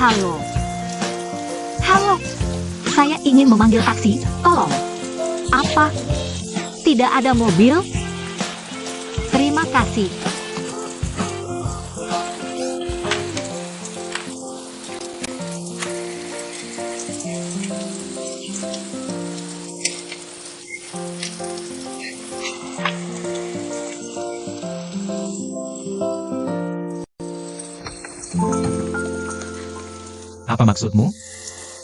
Halo. Halo. Saya ingin memanggil taksi, tolong. Apa? Tidak ada mobil? Terima kasih. Apa maksudmu?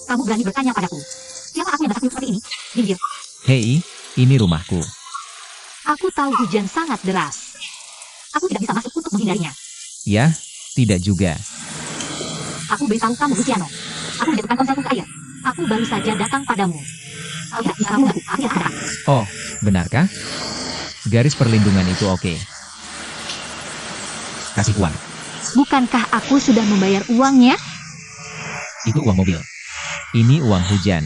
Kamu berani bertanya padaku. Siapa aku yang basah seperti ini? Minggir. Hei, ini rumahku. Aku tahu hujan sangat deras. Aku tidak bisa masuk untuk menghindarinya. Ya, tidak juga. Aku beritahu kamu, Luciano. Aku menjatuhkan ponselku ke air. Aku baru saja datang padamu. Kau tidak bisa mengganggu. Aku tidak ada. Oh, benarkah? Garis perlindungan itu oke. Kasih uang. Bukankah aku sudah membayar uangnya? Itu uang mobil. Ini uang hujan.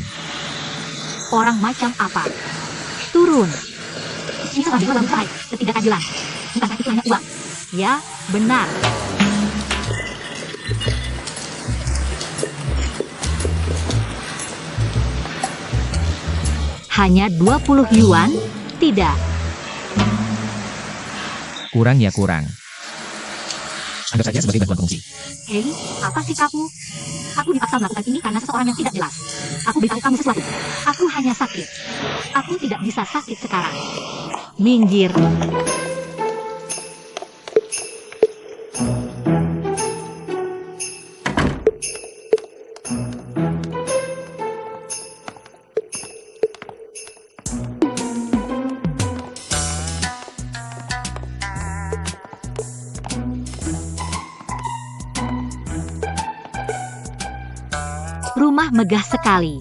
Orang macam apa? Turun. Ini salah dalam baik, ketidakadilan. Bukankah itu hanya uang? Ya, benar. Hanya 20 yuan? Tidak. Kurang ya kurang. Anggap saja sebagai bantuan fungsi. Hei, apa sikapmu? Aku dipaksa melakukan ini karena seseorang yang tidak jelas. Aku beritahu kamu sesuatu. Aku hanya sakit. Aku tidak bisa sakit sekarang. Minggir. Rumah megah sekali.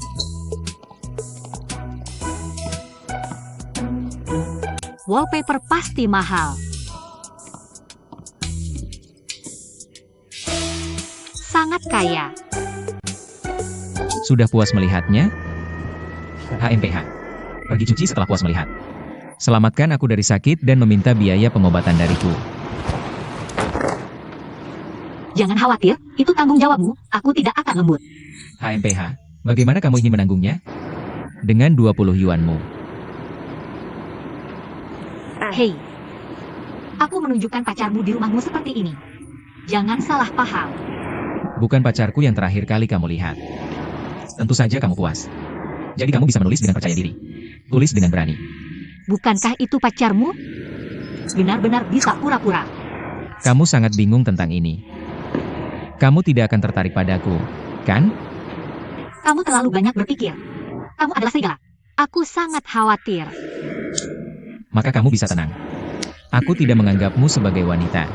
Wallpaper pasti mahal. Sangat kaya. Sudah puas melihatnya? HMPH. Pergi cuci setelah puas melihat. Selamatkan aku dari sakit dan meminta biaya pengobatan dariku. Jangan khawatir, itu tanggung jawabmu. Aku tidak akan lembut. HMPH, bagaimana kamu ingin menanggungnya? Dengan 20 yuanmu. Hei, aku menunjukkan pacarmu di rumahmu seperti ini. Jangan salah paham. Bukan pacarku yang terakhir kali kamu lihat. Tentu saja kamu puas. Jadi kamu bisa menulis dengan percaya diri. Tulis dengan berani. Bukankah itu pacarmu? Benar-benar bisa pura-pura. Kamu sangat bingung tentang ini. Kamu tidak akan tertarik padaku, kan? Kamu terlalu banyak berpikir. Kamu adalah serigala. Aku sangat khawatir. Maka kamu bisa tenang. Aku tidak menganggapmu sebagai wanita.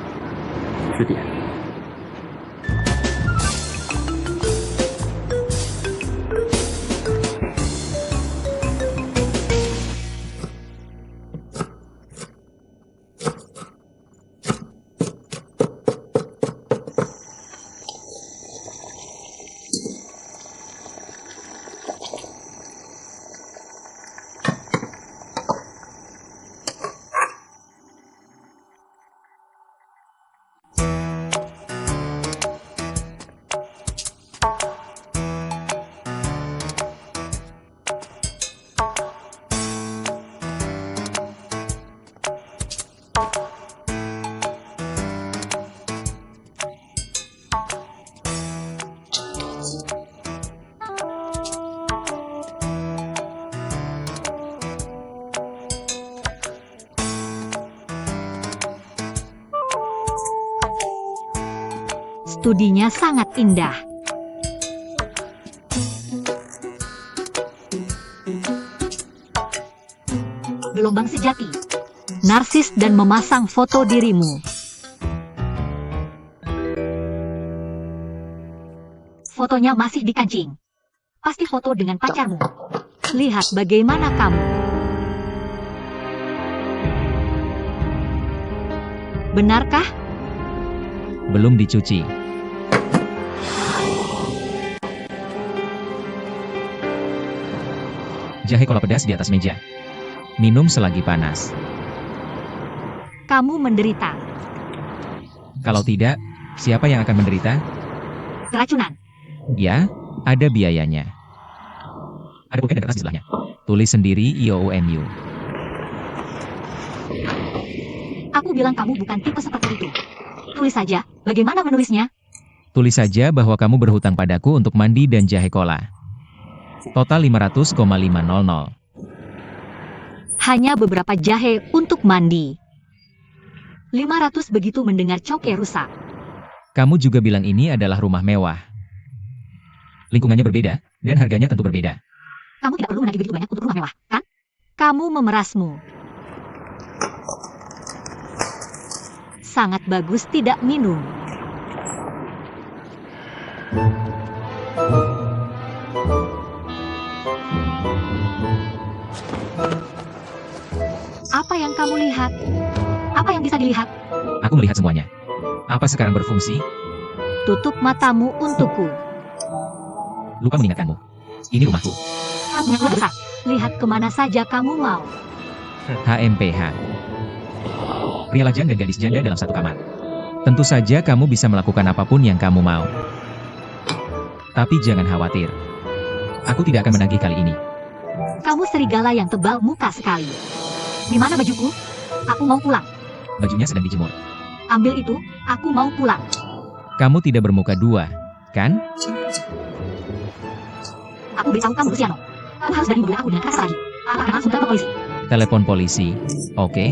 Studinya sangat indah. Gelombang sejati. Narsis dan memasang foto dirimu. Fotonya masih dikancing. Pasti foto dengan pacarmu. Lihat bagaimana kamu. Benarkah? Belum dicuci. Jahe kola pedas di atas meja. Minum selagi panas. Kamu menderita. Kalau tidak, siapa yang akan menderita? Keracunan. Ya, ada biayanya. Ada pulpen dan kertas di sebelahnya. Tulis sendiri IOUMU. Aku bilang kamu bukan tipe seperti itu. Tulis saja, bagaimana menulisnya? Tulis saja bahwa kamu berhutang padaku untuk mandi dan jahe cola. Total 500,500. Hanya beberapa jahe untuk mandi. 500 begitu mendengar Coke rusak. Kamu juga bilang ini adalah rumah mewah. Lingkungannya berbeda, dan harganya tentu berbeda. Kamu tidak perlu menagih begitu banyak untuk rumah mewah, kan? Kamu memerasmu. Sangat bagus tidak minum. Apa yang kamu lihat? Apa yang bisa dilihat? Aku melihat semuanya. Apa sekarang berfungsi? Tutup matamu untukku. Lupa mengingatkanmu. Ini rumahku. Kamu yang besar. Lihat kemana saja kamu mau. HMPH. Pria lajang dan gadis janda dalam satu kamar. Tentu saja kamu bisa melakukan apapun yang kamu mau. Tapi jangan khawatir. Aku tidak akan menagih kali ini. Kamu serigala yang tebal muka sekali. Di mana bajuku? Aku mau pulang. Bajunya sedang dijemur. Ambil itu, aku mau pulang. Kamu tidak bermuka dua, kan? Aku beritahu kamu, Luciano. Kamu harus berani membela aku dengan keras lagi. Aku akan langsung telepon polisi. Telepon polisi. Oke.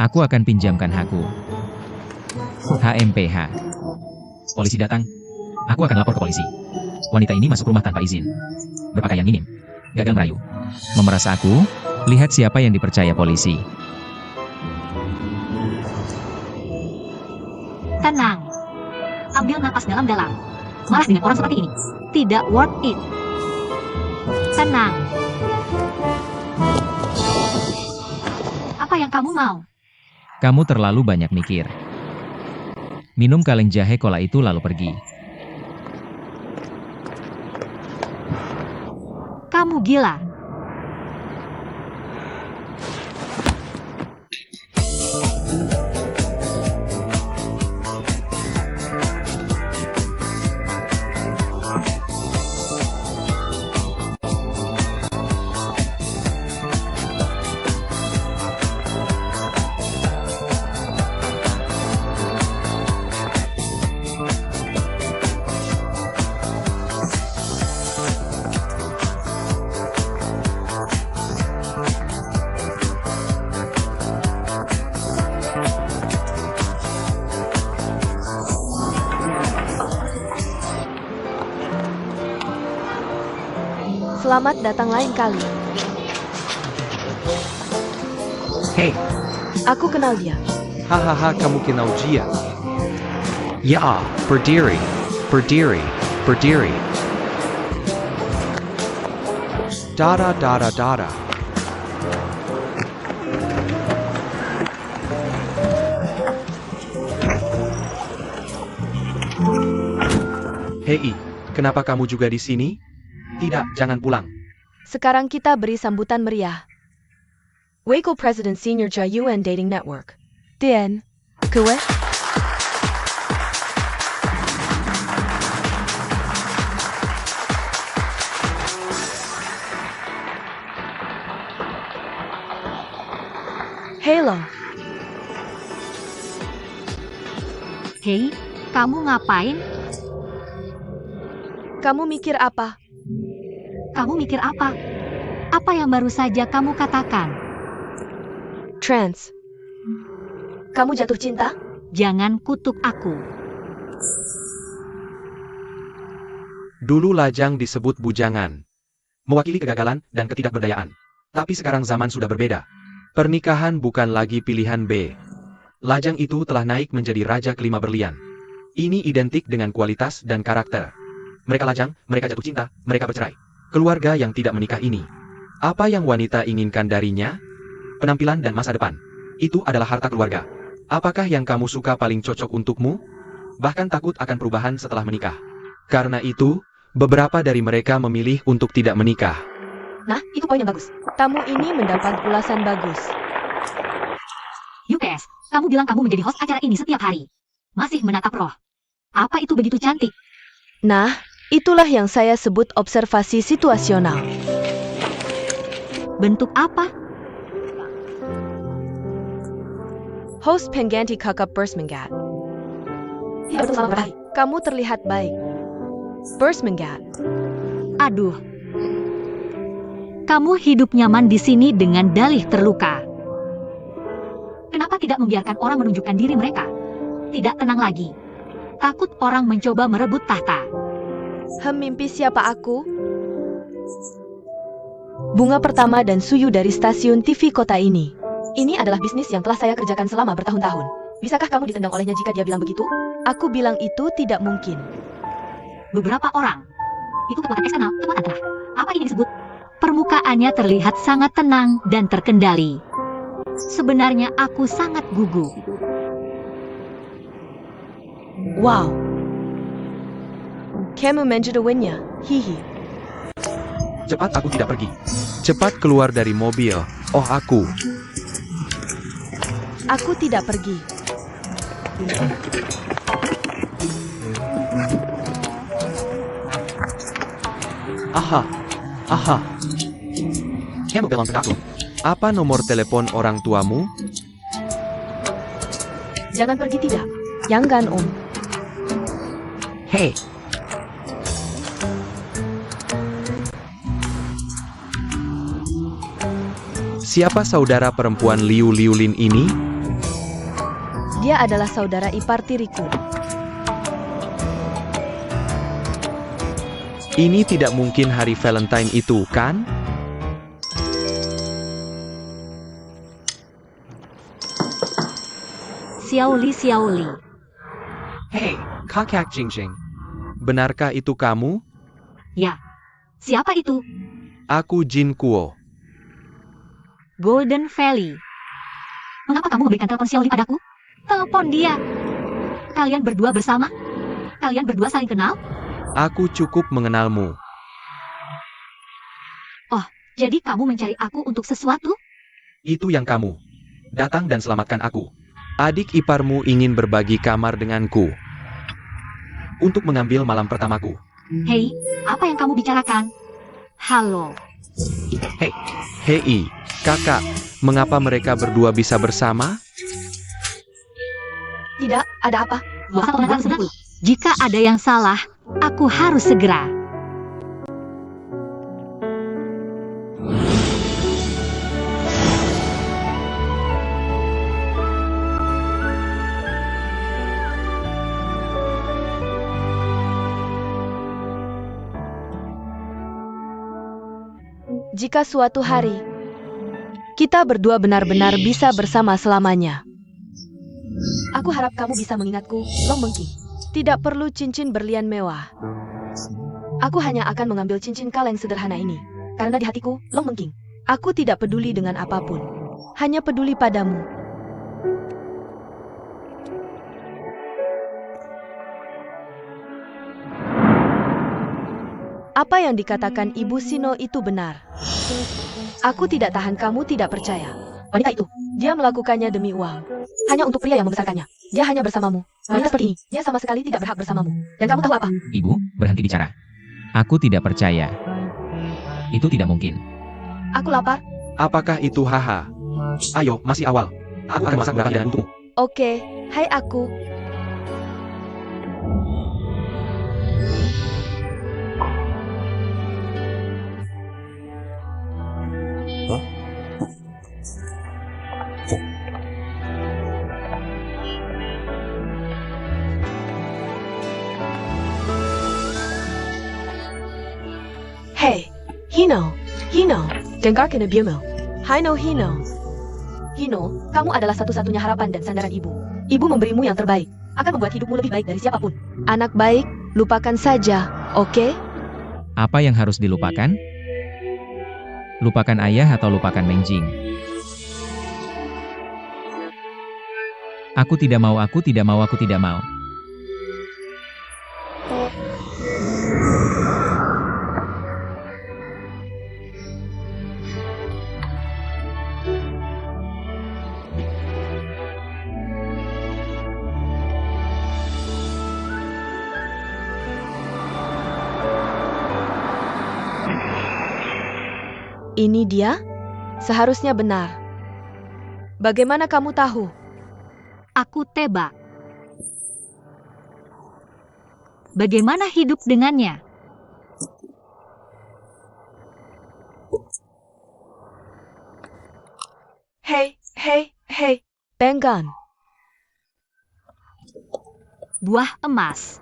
Aku akan pinjamkan hakku. HMPH. Polisi datang. Aku akan lapor ke polisi. Wanita ini masuk rumah tanpa izin. Berpakaian minim. Gagal merayu. Memeras aku. Lihat siapa yang dipercaya polisi. Tenang. Ambil napas dalam-dalam. Marah dengan orang seperti ini. Tidak worth it. Tenang. Apa yang kamu mau? Kamu terlalu banyak mikir. Minum kaleng jahe cola itu lalu pergi. Kamu gila. Selamat datang lain kali. Hei, Aku kenal dia. hahaha kamu kenal dia. Ya, berdiri, berdiri, berdiri. Dada dada dada. Hei, kenapa kamu juga di sini? Tidak, jangan pulang. Sekarang kita beri sambutan meriah. Waco President Senior Cha UN Dating Network. Dian, Kue. Halo, Hei, kamu ngapain? kamu mikir apa? Kamu mikir apa? Apa yang baru saja kamu katakan? Trans. Kamu jatuh cinta? Jangan kutuk aku. Dulu lajang disebut bujangan, mewakili kegagalan dan ketidakberdayaan. Tapi sekarang zaman sudah berbeda. Pernikahan bukan lagi pilihan B. Lajang itu telah naik menjadi raja kelima berlian. Ini identik dengan kualitas dan karakter. Mereka lajang, mereka jatuh cinta, mereka bercerai. Keluarga yang tidak menikah ini. Apa yang wanita inginkan darinya? Penampilan dan masa depan. Itu adalah harta keluarga. Apakah yang kamu suka paling cocok untukmu? Bahkan takut akan perubahan setelah menikah. Karena itu, beberapa dari mereka memilih untuk tidak menikah. Nah, itu poin yang bagus. Tamu ini mendapat ulasan bagus. UPS, kamu bilang kamu menjadi host acara ini setiap hari. Masih menatap roh. Apa itu begitu cantik? Nah, itulah yang saya sebut observasi situasional. Bentuk apa? Host pengganti kakak Bersmengat. Tidak betul sama berkali. Kamu terlihat baik. Bersmengat. Aduh. Kamu hidup nyaman di sini dengan dalih terluka. Kenapa tidak membiarkan orang menunjukkan diri mereka? Tidak tenang lagi. Takut orang mencoba merebut tahta. Mimpi siapa aku? Bunga pertama dan suyu dari stasiun TV kota ini. Ini adalah bisnis yang telah saya kerjakan selama bertahun-tahun. Bisakah kamu ditendang olehnya jika dia bilang begitu? Aku bilang itu tidak mungkin. Beberapa orang. Itu kekuatan eksternal, kekuatan tengah. Apa ini disebut? Permukaannya terlihat sangat tenang dan terkendali. Sebenarnya aku sangat gugup. Wow. Kamu menjadikannya. Hihi. Cepat aku tidak pergi. Cepat keluar dari mobil. Oh aku. Aku tidak pergi. Aha. Aha. Kamu bilang ke aku. Apa nomor telepon orang tuamu? Jangan pergi tidak. Jangan om. Hei. Siapa saudara perempuan Liu Liulin ini? Dia adalah saudara ipar tiriku. Ini tidak mungkin hari Valentine itu, kan? Xiaoli Xiaoli. Hei, kakak Jingjing. Benarkah itu kamu? Ya. Siapa itu? Aku Jin Kuo. Golden Valley. Mengapa kamu memberikan telepon Xiaoli padaku? Telepon dia. Kalian berdua bersama? Kalian berdua saling kenal? Aku cukup mengenalmu. Oh, jadi kamu mencari aku untuk sesuatu? Itu yang kamu. Datang dan selamatkan aku. Adik iparmu ingin berbagi kamar denganku. Untuk mengambil malam pertamaku. Hei, apa yang kamu bicarakan? Halo. Hei, kakak. Mengapa mereka berdua bisa bersama? Tidak, ada apa? Jika ada yang salah, aku harus segera. Jika suatu hari kita berdua benar-benar bisa bersama selamanya. Aku harap kamu bisa mengingatku, Long Mengking. Tidak perlu cincin berlian mewah. Aku hanya akan mengambil cincin kaleng sederhana ini. Karena di hatiku, Long Mengking, aku tidak peduli dengan apapun. Hanya peduli padamu. Apa yang dikatakan Ibu Sino itu benar. Aku tidak tahan kamu tidak percaya. Wanita itu, dia melakukannya demi uang. Hanya untuk pria yang membesarkannya. Dia hanya bersamamu. Wanita seperti ini, dia sama sekali tidak berhak bersamamu. Dan kamu tahu apa? Ibu, berhenti bicara. Aku tidak percaya. Itu tidak mungkin. Aku lapar. Apakah itu haha? Ayo, masih awal. Aku akan masak belakang dan untukmu. Oke, hai aku. Hey, Hino, dengarkan ibumu. Hino. Hino, kamu adalah satu-satunya harapan dan sandaran ibu. Ibu memberimu yang terbaik, akan membuat hidupmu lebih baik dari siapapun. Anak baik, lupakan saja, oke? Apa yang harus dilupakan? Lupakan ayah atau lupakan Mengjing? Aku tidak mau. Ini dia? Seharusnya benar. Bagaimana kamu tahu? Aku tebak. Bagaimana hidup dengannya? Hei. Penggan. Buah emas.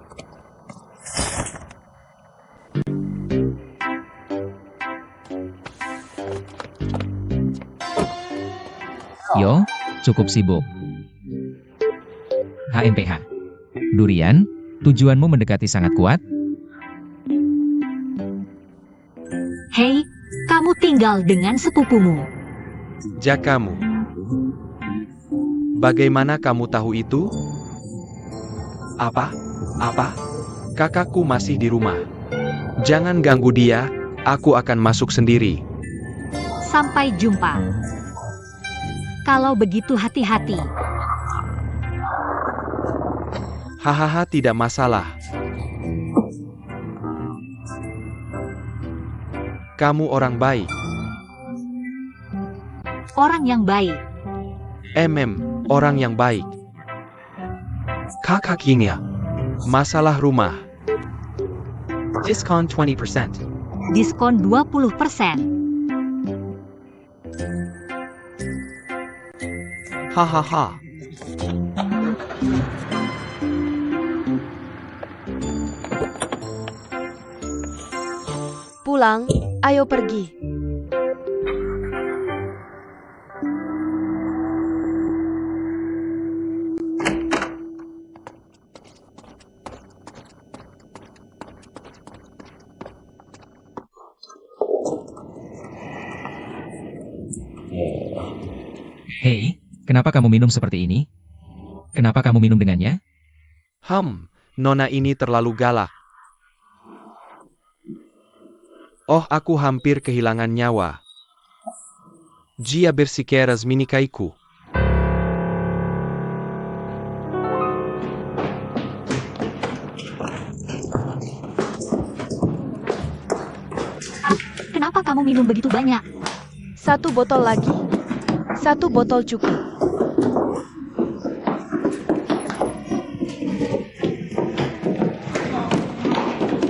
Yo, cukup sibuk. HMPH. Durian, tujuanmu mendekati sangat kuat? Hei, kamu tinggal dengan sepupumu. Jakamu. Bagaimana kamu tahu itu? Apa? Kakakku masih di rumah. Jangan ganggu dia, aku akan masuk sendiri. Sampai jumpa. Kalau begitu hati-hati. Hahaha, tidak masalah. Kamu orang baik. Orang yang baik. Orang yang baik. Kakaknya. Masalah rumah. Diskon 20%. Diskon 20%. Hahaha. Pulang, ayo pergi. Hei, kenapa kamu minum seperti ini? Kenapa kamu minum dengannya? Nona ini terlalu galak. Oh, aku hampir kehilangan nyawa. Jia bersikeras menikaiku. Kenapa kamu minum begitu banyak? 1 botol lagi. 1 botol cukup.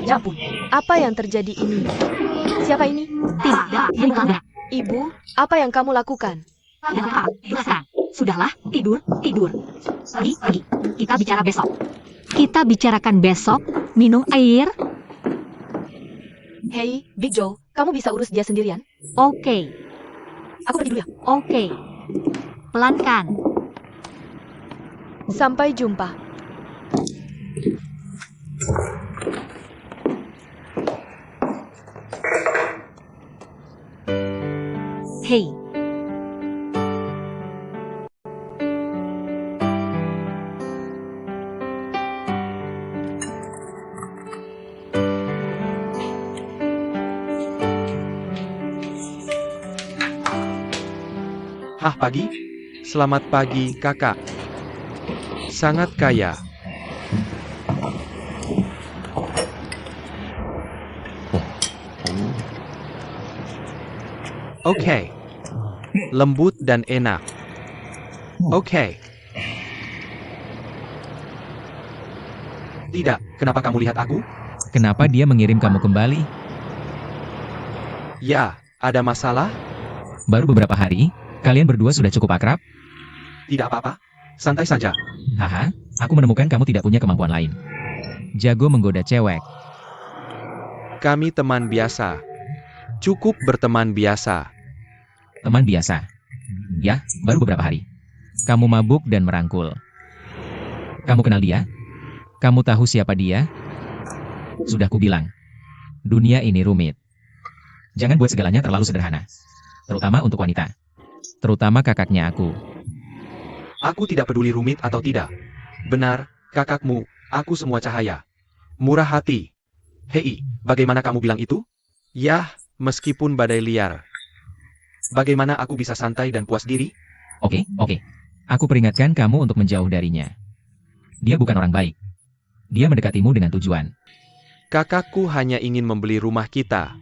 Ya ampun. Apa yang terjadi ini? Siapa ini? Tidak, bukan. Ibu, apa yang kamu lakukan? Tidak. Sudahlah, tidur. Pergi. Kita bicara besok. Kita bicarakan besok. Minum air. Hei, Big Joe, kamu bisa urus dia sendirian? Oke. Aku pergi dulu ya. Oke. Pelankan. Sampai jumpa. Hei. Pagi? Selamat pagi, kakak. Sangat kaya. Oke. Lembut dan enak. Oke. Tidak, kenapa kamu lihat aku? Kenapa dia mengirim kamu kembali? Ya, ada masalah? Baru beberapa hari, kalian berdua sudah cukup akrab? Tidak apa-apa. Santai saja. Haha, aku menemukan kamu tidak punya kemampuan lain. Jago menggoda cewek. Kami teman biasa. Cukup berteman biasa. Teman biasa. Ya, baru beberapa hari. Kamu mabuk dan merangkul. Kamu kenal dia? Kamu tahu siapa dia? Sudah kubilang. Dunia ini rumit. Jangan buat segalanya terlalu sederhana. Terutama untuk wanita. Terutama kakaknya aku. Aku tidak peduli rumit atau tidak. Benar, kakakmu, aku semua cahaya. Murah hati. Hei, bagaimana kamu bilang itu? Yah, meskipun badai liar. Bagaimana aku bisa santai dan puas diri? Oke. Aku peringatkan kamu untuk menjauh darinya. Dia bukan orang baik. Dia mendekatimu dengan tujuan. Kakakku hanya ingin membeli rumah kita.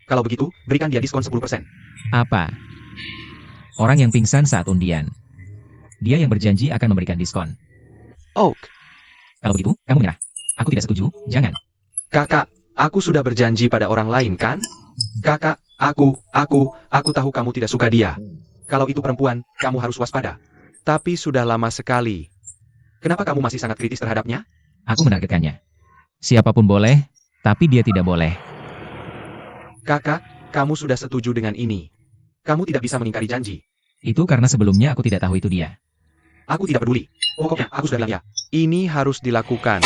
Kalau begitu, berikan dia diskon 10%. Apa? Orang yang pingsan saat undian. Dia yang berjanji akan memberikan diskon. Oak, Kalau begitu, kamu menyerah. Aku tidak setuju, jangan. kakak, aku sudah berjanji pada orang lain kan? Kakak, aku tahu kamu tidak suka dia. Kalau itu perempuan, kamu harus waspada. Tapi sudah lama sekali. Kenapa kamu masih sangat kritis terhadapnya? Aku menargetkannya. Siapapun boleh, tapi dia tidak boleh. Kakak, kamu sudah setuju dengan ini. Kamu tidak bisa mengingkari janji. Itu karena sebelumnya aku tidak tahu itu dia. Aku tidak peduli. Pokoknya, aku sudah bilang ya. Ini harus dilakukan.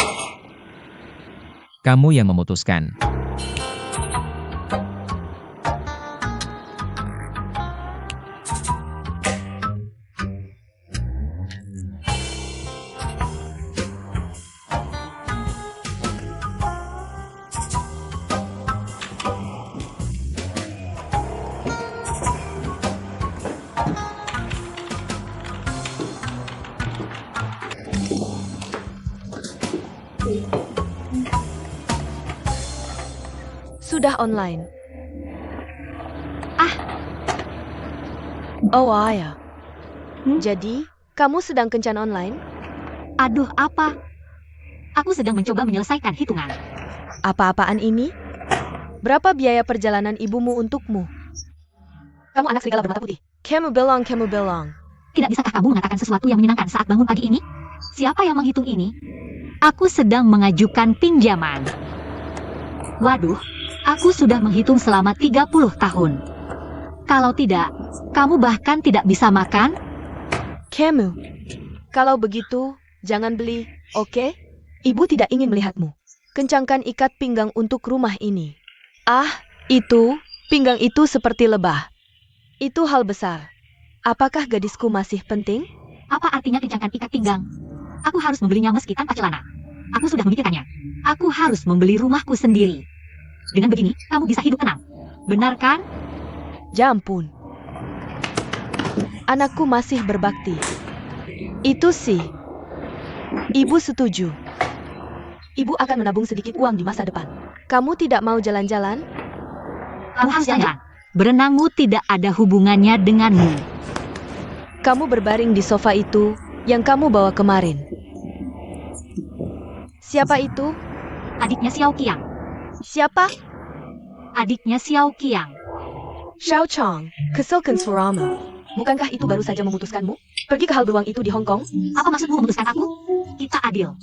Kamu yang memutuskan. Sudah online. Oh ayah. Jadi, kamu sedang kencan online? Aduh, apa? Aku sedang mencoba menyelesaikan hitungan. Apa-apaan ini? Berapa biaya perjalanan ibumu untukmu? Kamu anak serigala bermata putih. Kamu bilang. Tidak bisakah kamu mengatakan sesuatu yang menyenangkan saat bangun pagi ini? Siapa yang menghitung ini? Aku sedang mengajukan pinjaman. Waduh, aku sudah menghitung selama 30 tahun. Kalau tidak, kamu bahkan tidak bisa makan? Kamu. Kalau begitu, jangan beli, oke? Ibu tidak ingin melihatmu. Kencangkan ikat pinggang untuk rumah ini. Ah, pinggang itu seperti lebah. Itu hal besar. Apakah gadisku masih penting? Apa artinya kencangkan ikat pinggang? Aku harus membelinya meski tanpa celana. Aku sudah memikirkannya. Aku harus membeli rumahku sendiri. Dengan begini, kamu bisa hidup tenang. Benar kan? Ya ampun. Anakku masih berbakti. Itu sih. Ibu setuju. Ibu akan menabung sedikit uang di masa depan. Kamu tidak mau jalan-jalan? Kamu harus jalan. Berenangmu tidak ada hubungannya denganmu. Kamu berbaring di sofa itu yang kamu bawa kemarin. Siapa itu? Adiknya Xiao Qiang. Siapa? Adiknya Xiao Qiang. Xiao Chong, kesilkan suaramu. Bukankah itu baru saja memutuskanmu? Pergi ke hal beruang itu di Hong Kong? Apa maksudmu memutuskan aku? Kita adil.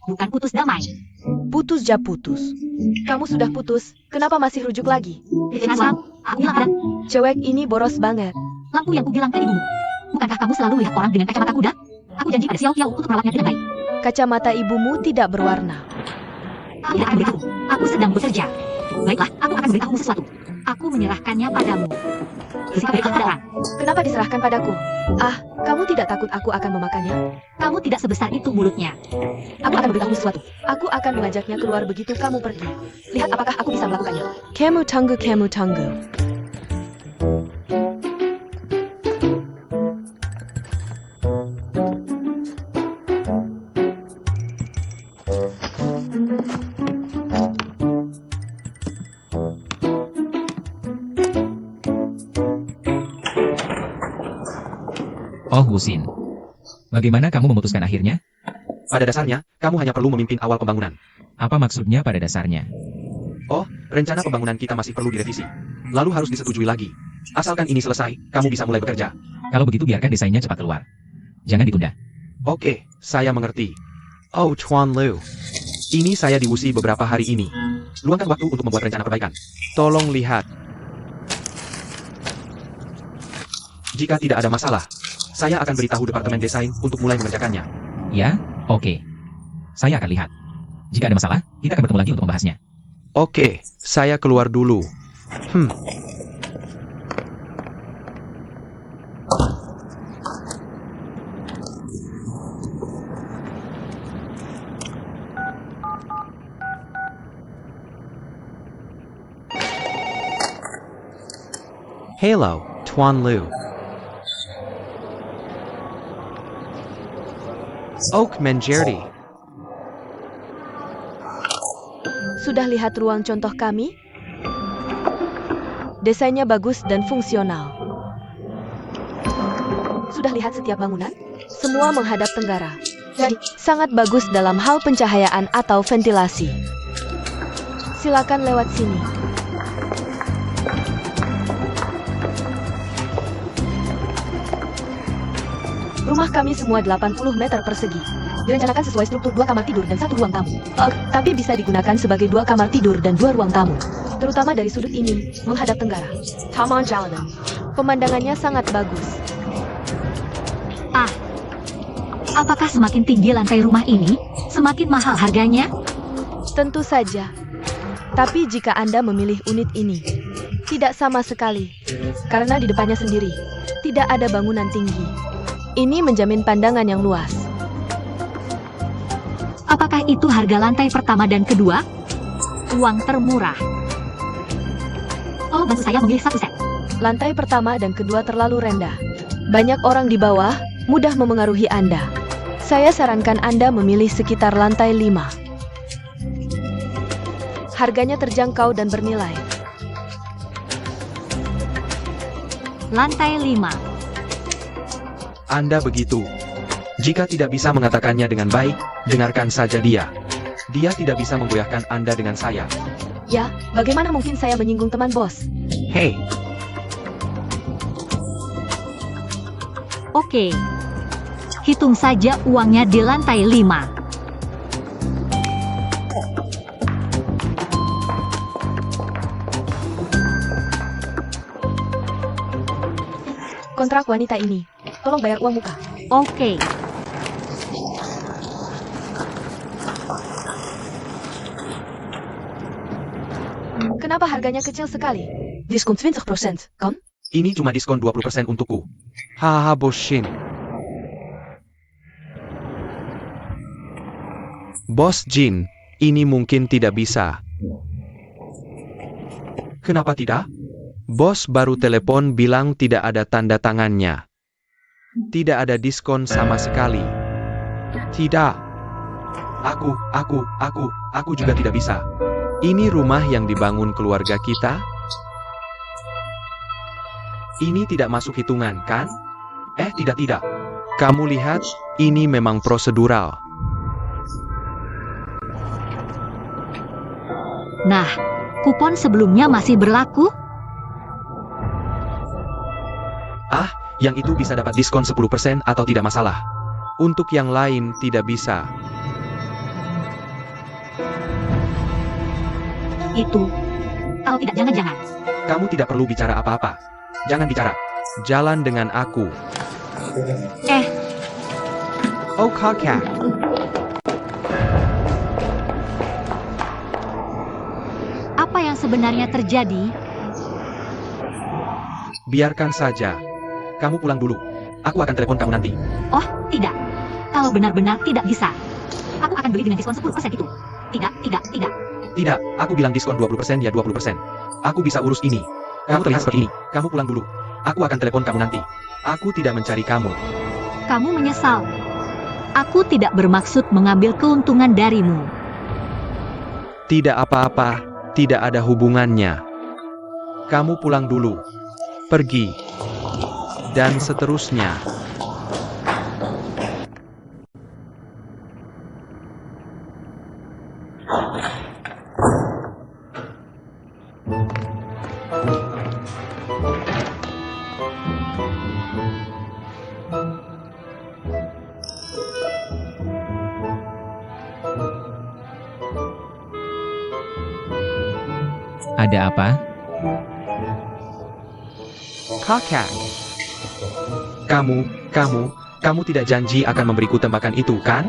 Bukan putus damai. Putus ja putus. Kamu sudah putus, kenapa masih rujuk lagi? Jelas, Wang. Aku bilang ada. Cewek ini boros banget. Lampu yang kubilang ke ibumu. Bukankah kamu selalu lihat orang dengan kacamata kuda? Aku janji pada Xiao Qiao untuk merawatnya dengan baik. Kacamata ibumu tidak berwarna. Aku tidak akan beritahu. Aku sedang bekerja. Baiklah, aku akan memberitahumu sesuatu. Aku menyerahkannya padamu. Bersikap baiklah padawan. Kenapa diserahkan padaku? Ah, kamu tidak takut aku akan memakannya? Kamu tidak sebesar itu mulutnya. Aku akan memberitahumu sesuatu. Aku akan mengajaknya keluar begitu kamu pergi. Lihat apakah aku bisa melakukannya. Kamu tunggu. Oh Wusin. Bagaimana kamu memutuskan akhirnya? Pada dasarnya, kamu hanya perlu memimpin awal pembangunan. Apa maksudnya pada dasarnya? Oh, rencana pembangunan kita masih perlu direvisi. Lalu harus disetujui lagi. Asalkan ini selesai, kamu bisa mulai bekerja. Kalau begitu biarkan desainnya cepat keluar. Jangan ditunda. Oke, saya mengerti. Oh, Chuan Liu. Ini saya diusi beberapa hari ini. Luangkan waktu untuk membuat rencana perbaikan. Tolong lihat. Jika tidak ada masalah, saya akan beritahu Departemen Desain untuk mulai mengerjakannya. Ya, oke. Saya akan lihat. Jika ada masalah, kita akan bertemu lagi untuk membahasnya. Oke, saya keluar dulu. Hello, Tuan Liu. Oak Menjerdy. Sudah lihat ruang contoh kami? Desainnya bagus dan fungsional. Sudah lihat setiap bangunan? Semua menghadap tenggara. Jadi, sangat bagus dalam hal pencahayaan atau ventilasi. Silakan lewat sini. Rumah kami semua 80 meter persegi. Direncanakan sesuai struktur 2 kamar tidur dan 1 ruang tamu. Tapi bisa digunakan sebagai 2 kamar tidur dan 2 ruang tamu. Terutama dari sudut ini, menghadap tenggara. Taman Jalanan. Pemandangannya sangat bagus. Apakah semakin tinggi lantai rumah ini, semakin mahal harganya? Tentu saja. Tapi jika Anda memilih unit ini, tidak sama sekali. Karena di depannya sendiri, tidak ada bangunan tinggi. Ini menjamin pandangan yang luas. Apakah itu harga lantai pertama dan kedua? Uang termurah. Tolong bantu saya memilih satu set. Lantai pertama dan kedua terlalu rendah. Banyak orang di bawah, mudah memengaruhi Anda. Saya sarankan Anda memilih sekitar lantai 5. Harganya terjangkau dan bernilai. Lantai 5. Anda begitu. Jika tidak bisa mengatakannya dengan baik, dengarkan saja dia. Dia tidak bisa menggoyahkan Anda dengan saya. Ya, bagaimana mungkin saya menyinggung teman bos? Hei, Oke. Hitung saja uangnya di lantai 5. Kontrak wanita ini. Tolong bayar uang muka. Oke. Kenapa harganya kecil sekali? Diskon 20%, kan? ini cuma diskon 20% untukku. Haha, Bos Shin. Bos Jin, ini mungkin tidak bisa. Kenapa tidak? Bos baru telepon bilang tidak ada tanda tangannya. Tidak ada diskon sama sekali. Tidak. Aku juga tidak bisa. Ini rumah yang dibangun keluarga kita. Ini tidak masuk hitungan, kan? Tidak. Kamu lihat, ini memang prosedural. Nah, kupon sebelumnya masih berlaku? Yang itu bisa dapat diskon 10% atau tidak masalah. Untuk yang lain tidak bisa. Itu. Kalau tidak, jangan-jangan. Kamu tidak perlu bicara apa-apa. Jangan bicara. Jalan dengan aku. Oh kakak. Apa yang sebenarnya terjadi? Biarkan saja. Kamu pulang dulu. Aku akan telepon kamu nanti. Oh, tidak. Kalau benar-benar tidak bisa. Aku akan beli dengan diskon 10% itu. Tidak. Tidak, aku bilang diskon 20% ya 20%. Aku bisa urus ini. Kamu terlihat seperti ini. Kamu pulang dulu. Aku akan telepon kamu nanti. Aku tidak mencari kamu. Kamu menyesal. Aku tidak bermaksud mengambil keuntungan darimu. Tidak apa-apa. Tidak ada hubungannya. Kamu pulang dulu. Pergi. Dan seterusnya. Ada apa? Kakak. Kamu tidak janji akan memberiku tembakan itu, kan?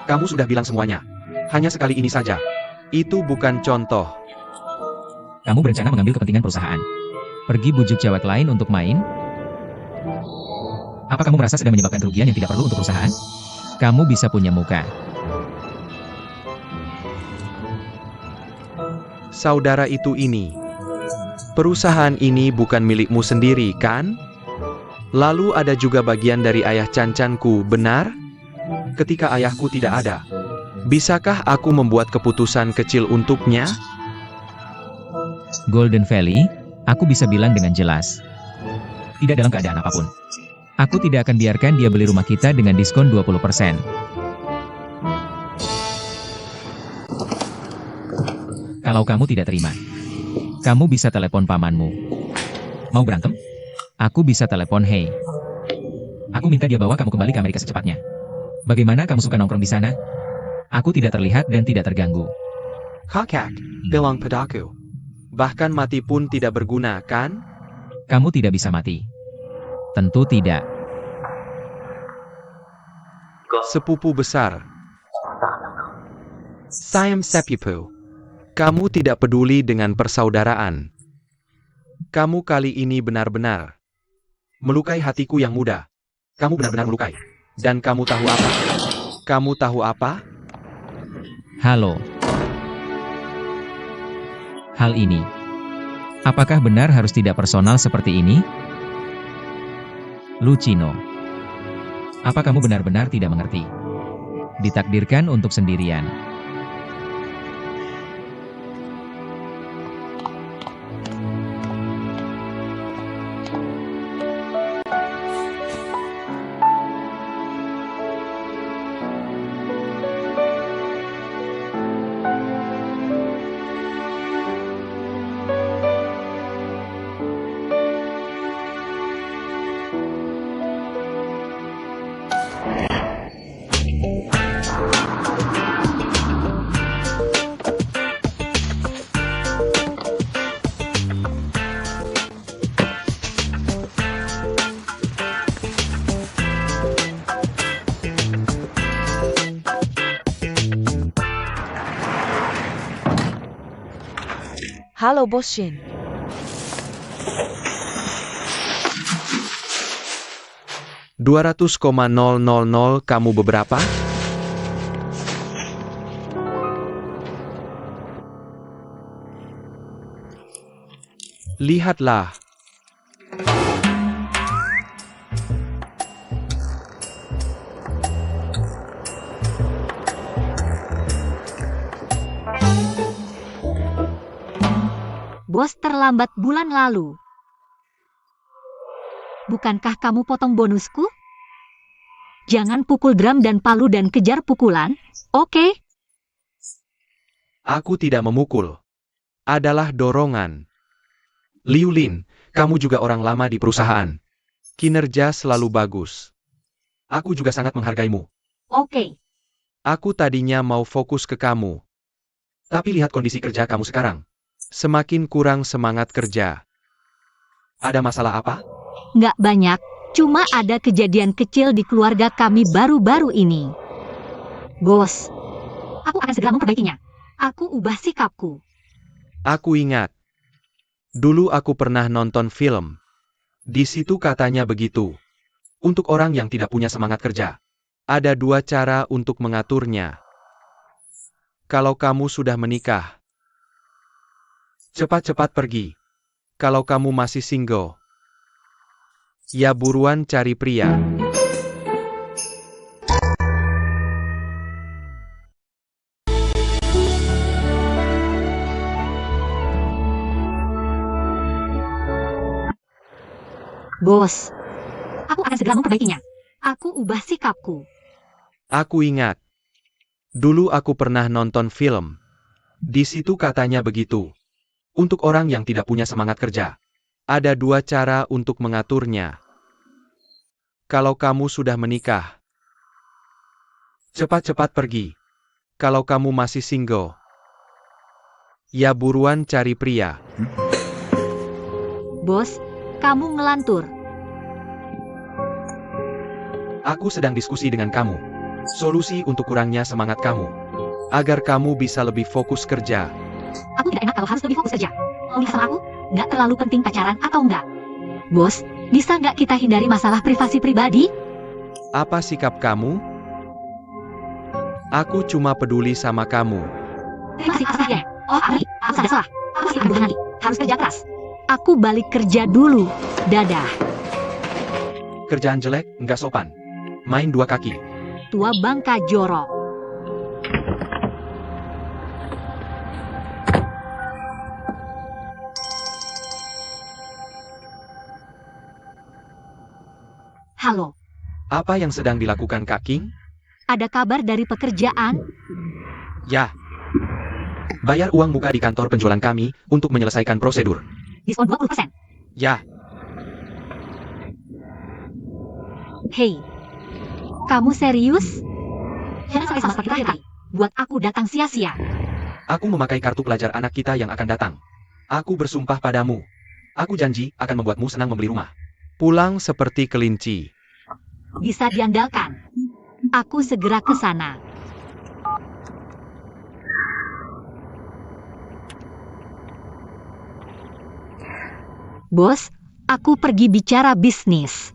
Kamu sudah bilang semuanya. Hanya sekali ini saja. Itu bukan contoh. Kamu berencana mengambil kepentingan perusahaan. Pergi bujuk cewek lain untuk main? Apa kamu merasa sedang menyebabkan kerugian yang tidak perlu untuk perusahaan? Kamu bisa punya muka. Saudara itu ini. Perusahaan ini bukan milikmu sendiri, kan? Lalu ada juga bagian dari ayah Cancanku, benar? Ketika ayahku tidak ada. Bisakah aku membuat keputusan kecil untuknya? Golden Valley? Aku bisa bilang dengan jelas. Tidak dalam keadaan apapun. Aku tidak akan biarkan dia beli rumah kita dengan diskon 20%. Kalau kamu tidak terima, kamu bisa telepon pamanmu. Mau berantem? Aku bisa telepon Hey. Aku minta dia bawa kamu kembali ke Amerika secepatnya. Bagaimana kamu suka nongkrong di sana? Aku tidak terlihat dan tidak terganggu. Kakak, bilang padaku. Bahkan mati pun tidak berguna, kan? Kamu tidak bisa mati. Tentu tidak. Sepupu besar. Sayam sepupu. Kamu tidak peduli dengan persaudaraan. Kamu kali ini benar-benar melukai hatiku yang muda. Kamu benar-benar melukai. Dan kamu tahu apa? Kamu tahu apa? Halo. Hal ini. Apakah benar harus tidak personal seperti ini? Lucino. Apa kamu benar-benar tidak mengerti? Ditakdirkan untuk sendirian. Halo Bos Shin. $200,000 kamu beberapa? Lihatlah. Bos terlambat bulan lalu. Bukankah kamu potong bonusku? Jangan pukul drum dan palu dan kejar pukulan, oke? Aku tidak memukul. Adalah dorongan. Liu Lin, kamu juga orang lama di perusahaan. Kinerja selalu bagus. Aku juga sangat menghargaimu. Oke. Aku tadinya mau fokus ke kamu. Tapi lihat kondisi kerja kamu sekarang. Semakin kurang semangat kerja. Ada masalah apa? Nggak banyak, cuma ada kejadian kecil di keluarga kami baru-baru ini. Bos, aku akan segera memperbaikinya. Aku ubah sikapku. Aku ingat. Dulu aku pernah nonton film. Di situ katanya begitu. Untuk orang yang tidak punya semangat kerja. Ada 2 cara untuk mengaturnya. Kalau kamu sudah menikah, cepat-cepat pergi. Kalau kamu masih single, ya buruan cari pria. Bos, aku akan segera memperbaikinya. Aku ubah sikapku. Aku ingat. Dulu aku pernah nonton film. Di situ katanya begitu. Untuk orang yang tidak punya semangat kerja. Ada 2 cara untuk mengaturnya. Kalau kamu sudah menikah, cepat-cepat pergi. Kalau kamu masih single, ya buruan cari pria. Bos, kamu ngelantur. Aku sedang diskusi dengan kamu. Solusi untuk kurangnya semangat kamu. Agar kamu bisa lebih fokus kerja. Aku tidak enak kalau harus lebih fokus kerja. Mau nikah sama aku? Nggak terlalu penting pacaran atau enggak? Bos, bisa nggak kita hindari masalah privasi pribadi? Apa sikap kamu? Aku cuma peduli sama kamu. Terima kasih atas perhatiannya. Oh, aku sadar salah. Aku pasti akan berubah nanti. Harus kerja keras. Aku balik kerja dulu. Dadah. Kerjaan jelek, nggak sopan. Main 2 kaki. Tua bangka jorok. Halo, Apa yang sedang dilakukan Kak King? ada kabar dari pekerjaan? Ya. Bayar uang muka di kantor penjualan kami untuk menyelesaikan prosedur. Diskon 20%. Ya. Hei, kamu serius? Jangan sampai sama kita hari. Buat aku datang sia-sia. Aku memakai kartu pelajar anak kita yang akan datang. Aku bersumpah padamu. Aku janji akan membuatmu senang membeli rumah. Pulang seperti kelinci. Bisa diandalkan. Aku segera ke sana. Bos, aku pergi bicara bisnis.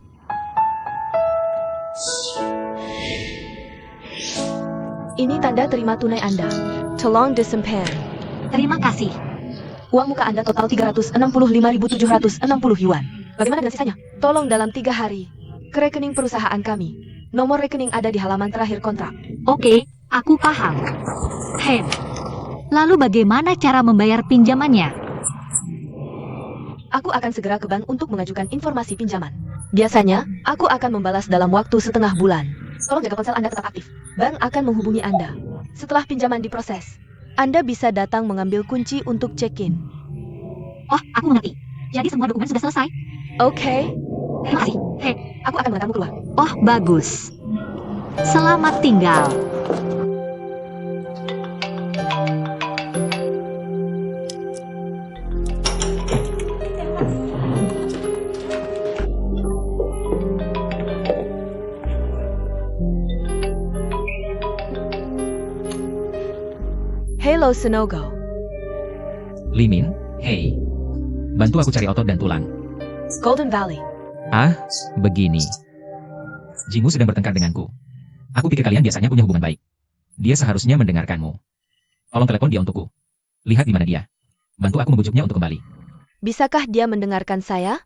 Ini tanda terima tunai Anda. Tolong disimpan. Terima kasih. Uang muka Anda total 365.760 yuan. Bagaimana dengan sisanya? Tolong dalam 3 hari. Ke rekening perusahaan kami. Nomor rekening ada di halaman terakhir kontrak. Oke, aku paham. Hei, lalu bagaimana cara membayar pinjamannya? Aku akan segera ke bank untuk mengajukan informasi pinjaman. Biasanya, aku akan membalas dalam waktu setengah bulan. Tolong jaga ponsel Anda tetap aktif. Bank akan menghubungi Anda. Setelah pinjaman diproses, Anda bisa datang mengambil kunci untuk check-in. Oh, aku mengerti. Jadi semua dokumen sudah selesai? Oke, Terima kasih. Hei, aku akan mengantarmu keluar. oh bagus. Selamat tinggal. Hello Senogo. Limin, hei. Bantu aku cari otot dan tulang. Golden Valley. Ah, begini. Jingmu sedang bertengkar denganku. Aku pikir kalian biasanya punya hubungan baik. Dia seharusnya mendengarkanmu. Tolong telepon dia untukku. Lihat di mana dia. Bantu aku membujuknya untuk kembali. Bisakah dia mendengarkan saya?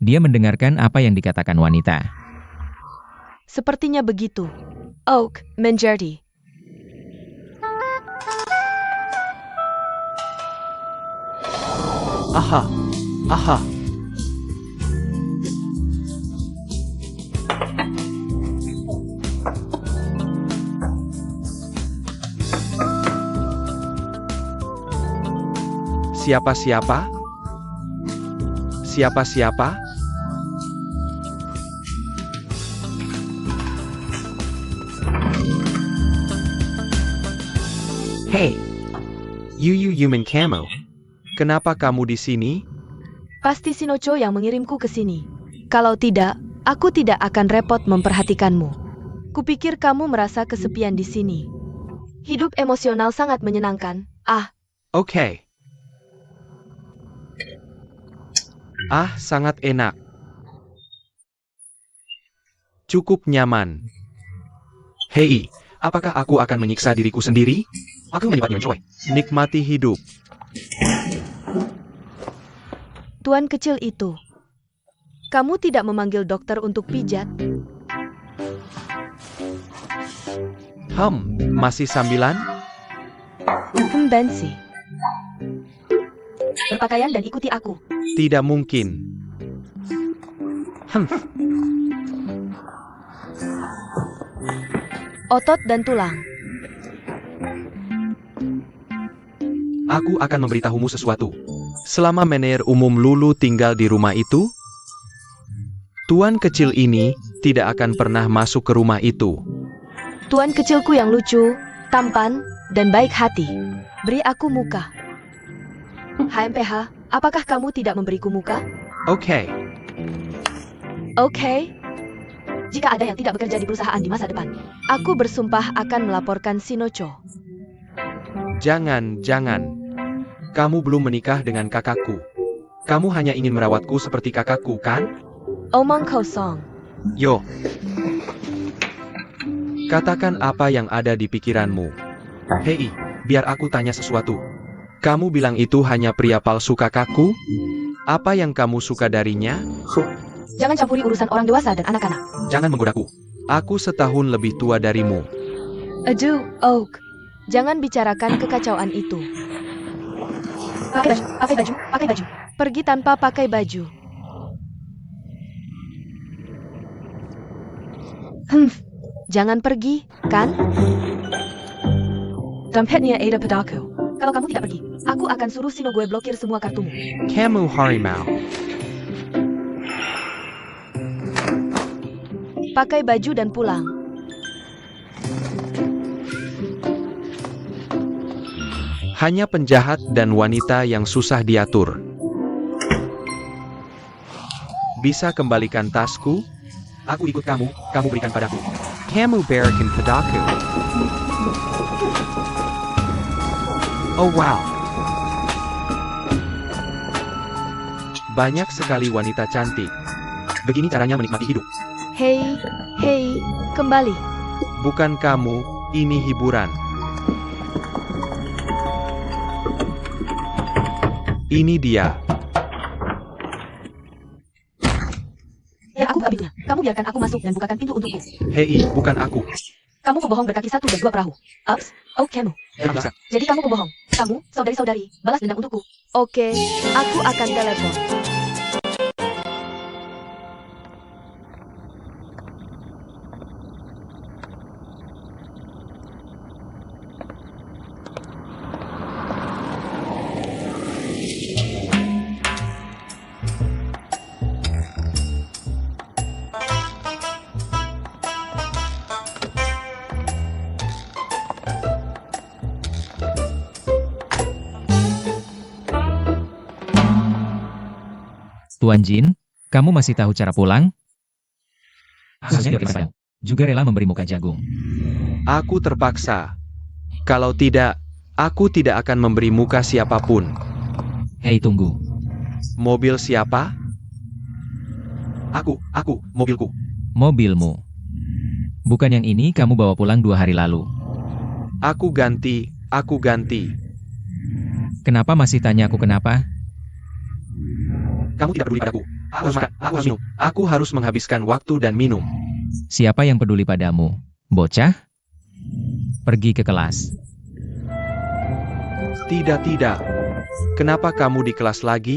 Dia mendengarkan apa yang dikatakan wanita. Sepertinya begitu. Oak, menjadi. Aha. Aha. Siapa-siapa? Siapa-siapa? Hey, you human camo. Kenapa kamu di sini? Pasti Sinocho yang mengirimku ke sini. Kalau tidak, aku tidak akan repot memperhatikanmu. Kupikir kamu merasa kesepian di sini. Hidup emosional sangat menyenangkan. Ah, Oke. Ah, sangat enak. Cukup nyaman. Hei, apakah aku akan menyiksa diriku sendiri? Aku menikmati mencoy. Nikmati hidup. tuan kecil itu. Kamu tidak memanggil dokter untuk pijat? Masih sambilan? Bensi. Berpakaian dan ikuti aku. Tidak mungkin. Otot dan tulang. Aku akan memberitahumu sesuatu. Selama manajer umum Lulu tinggal di rumah itu, tuan kecil ini tidak akan pernah masuk ke rumah itu. Tuan kecilku yang lucu, tampan, dan baik hati. Beri aku muka. HMPH, apakah kamu tidak memberiku muka? Oke. Oke. Jika ada yang tidak bekerja di perusahaan di masa depan, aku bersumpah akan melaporkan Sinocho. Jangan. Kamu belum menikah dengan kakakku. Kamu hanya ingin merawatku seperti kakakku, kan? Omong kosong. Yo. Katakan apa yang ada di pikiranmu. Hei, biar aku tanya sesuatu. Kamu bilang itu hanya pria palsu kakakku? Apa yang kamu suka darinya? Jangan campuri urusan orang dewasa dan anak-anak. Jangan menggodaku. Aku setahun lebih tua darimu. Aduh, Oak. Jangan bicarakan kekacauan itu. Pakai baju. Pergi tanpa pakai baju. Jangan pergi, kan? Dompetnya ada padaku. Kalau kamu tidak pergi, aku akan suruh Sino gue blokir semua kartumu. Kamu harimau. Pakai baju dan pulang. Hanya penjahat dan wanita yang susah diatur. Bisa kembalikan tasku? Aku ikut kamu, kamu berikan padaku. Kamu berikan padaku. Oh wow. Banyak sekali wanita cantik. Begini caranya menikmati hidup. Hei, kembali. Bukan kamu, ini hiburan. Ini dia. Ya aku habisnya. Kamu biarkan aku masuk dan bukakan pintu untukku. Hei, bukan aku. Kamu pembohong berkaki 1 dan 2 perahu. Ups, oh kamu. Tidak bisa. Jadi kamu pembohong. Kamu, saudari-saudari, balas dendam untukku. Oke, aku akan telepon. Tuan Jin, kamu masih tahu cara pulang? Asalnya dari Padang. Juga rela memberi muka jagung. Aku terpaksa. Kalau tidak, aku tidak akan memberi muka siapapun. Hei tunggu. Mobil siapa? Aku, mobilku. Mobilmu. Bukan yang ini kamu bawa pulang 2 hari lalu. Aku ganti. Kenapa masih tanya aku kenapa? Kamu tidak peduli padaku. Aku harus makan, aku harus minum. Aku harus menghabiskan waktu dan minum. Siapa yang peduli padamu? Bocah? Pergi ke kelas. Tidak. Kenapa kamu di kelas lagi?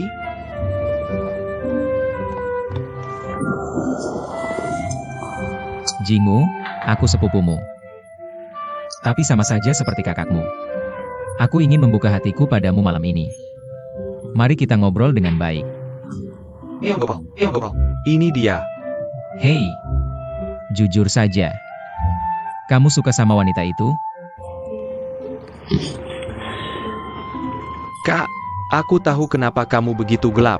Jingu, aku sepupumu. Tapi sama saja seperti kakakmu. Aku ingin membuka hatiku padamu malam ini. Mari kita ngobrol dengan baik. Ngobrol. Ini dia. Hei, jujur saja. Kamu suka sama wanita itu? Kak, aku tahu kenapa kamu begitu gelap.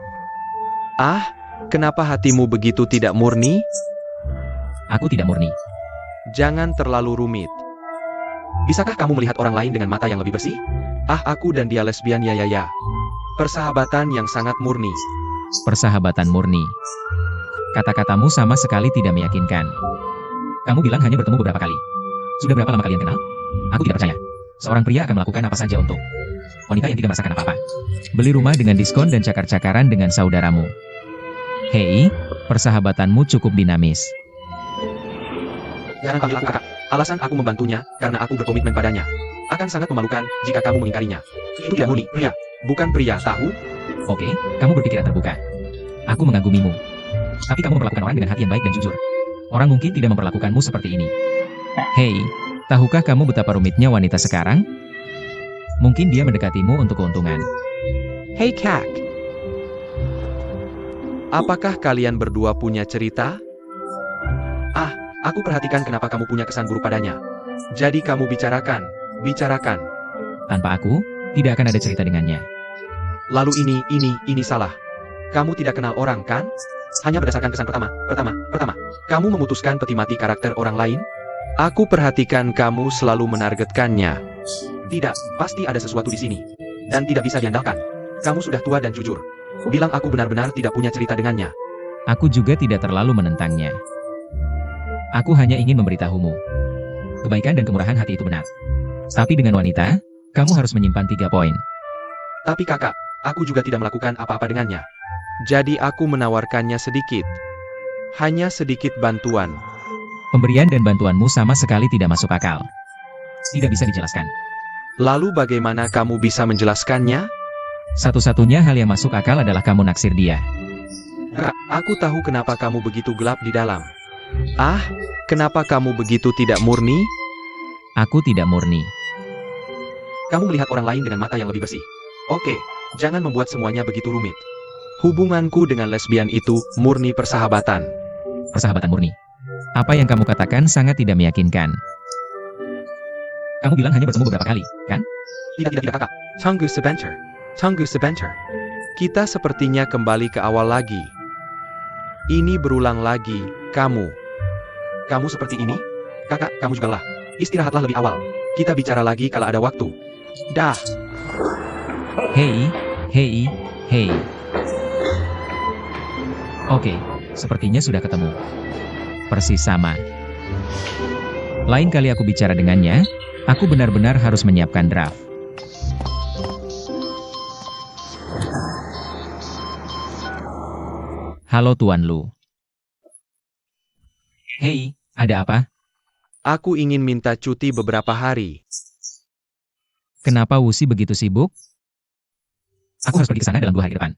Kenapa hatimu begitu tidak murni? Aku tidak murni. Jangan terlalu rumit. Bisakah kamu melihat orang lain dengan mata yang lebih bersih? Aku dan dia lesbian ya. Persahabatan yang sangat murni. Persahabatan murni. Kata-katamu sama sekali tidak meyakinkan. Kamu bilang hanya bertemu beberapa kali. Sudah berapa lama kalian kenal? Aku tidak percaya. Seorang pria akan melakukan apa saja untuk wanita yang tidak merasakan apa-apa. Beli rumah dengan diskon dan cakar-cakaran dengan saudaramu. Hei, persahabatanmu cukup dinamis. Jangan panggil aku kakak. Alasan aku membantunya, karena aku berkomitmen padanya. Akan sangat memalukan jika kamu mengingkarinya. Itu tidak murni, pria. Bukan pria, tahu? Oke, kamu berpikiran terbuka. Aku mengagumimu. Tapi kamu memperlakukan orang dengan hati yang baik dan jujur. Orang mungkin tidak memperlakukanmu seperti ini. Hei, tahukah kamu betapa rumitnya wanita sekarang? Mungkin dia mendekatimu untuk keuntungan. Hey Kak. Apakah kalian berdua punya cerita? Aku perhatikan kenapa kamu punya kesan buruk padanya. Jadi kamu bicarakan. Tanpa aku, tidak akan ada cerita dengannya. Lalu ini salah. Kamu tidak kenal orang, kan? Hanya berdasarkan kesan pertama. Kamu memutuskan peti mati karakter orang lain? Aku perhatikan kamu selalu menargetkannya. Tidak, pasti ada sesuatu di sini. Dan tidak bisa diandalkan. Kamu sudah tua dan jujur. Bilang aku benar-benar tidak punya cerita dengannya. Aku juga tidak terlalu menentangnya. Aku hanya ingin memberitahumu. Kebaikan dan kemurahan hati itu benar. Tapi dengan wanita, kamu harus menyimpan 3 poin. Tapi kakak, aku juga tidak melakukan apa-apa dengannya. Jadi aku menawarkannya sedikit. Hanya sedikit bantuan. Pemberian dan bantuanmu sama sekali tidak masuk akal. Tidak bisa dijelaskan. Lalu bagaimana kamu bisa menjelaskannya? Satu-satunya hal yang masuk akal adalah kamu naksir dia. Kak, aku tahu kenapa kamu begitu gelap di dalam. Ah, kenapa kamu begitu tidak murni? Aku tidak murni. Kamu melihat orang lain dengan mata yang lebih bersih. Oke, jangan membuat semuanya begitu rumit. Hubunganku dengan lesbian itu murni persahabatan. Persahabatan murni. Apa yang kamu katakan sangat tidak meyakinkan. Kamu bilang hanya bertemu beberapa kali, kan? Tidak kakak. Tunggu sebentar. Tunggu sebentar. Kita sepertinya kembali ke awal lagi. Ini berulang lagi, kamu. Kamu seperti ini? Kakak, kamu juga lah. Istirahatlah lebih awal. Kita bicara lagi kalau ada waktu. Dah. Hei, hei, hei. Oke, sepertinya sudah ketemu. Persis sama. Lain kali aku bicara dengannya, aku benar-benar harus menyiapkan draft. Halo Tuan Lu. Hei, ada apa? Aku ingin minta cuti beberapa hari. Kenapa Wusi begitu sibuk? Aku harus pergi ke sana dalam 2 hari ke depan.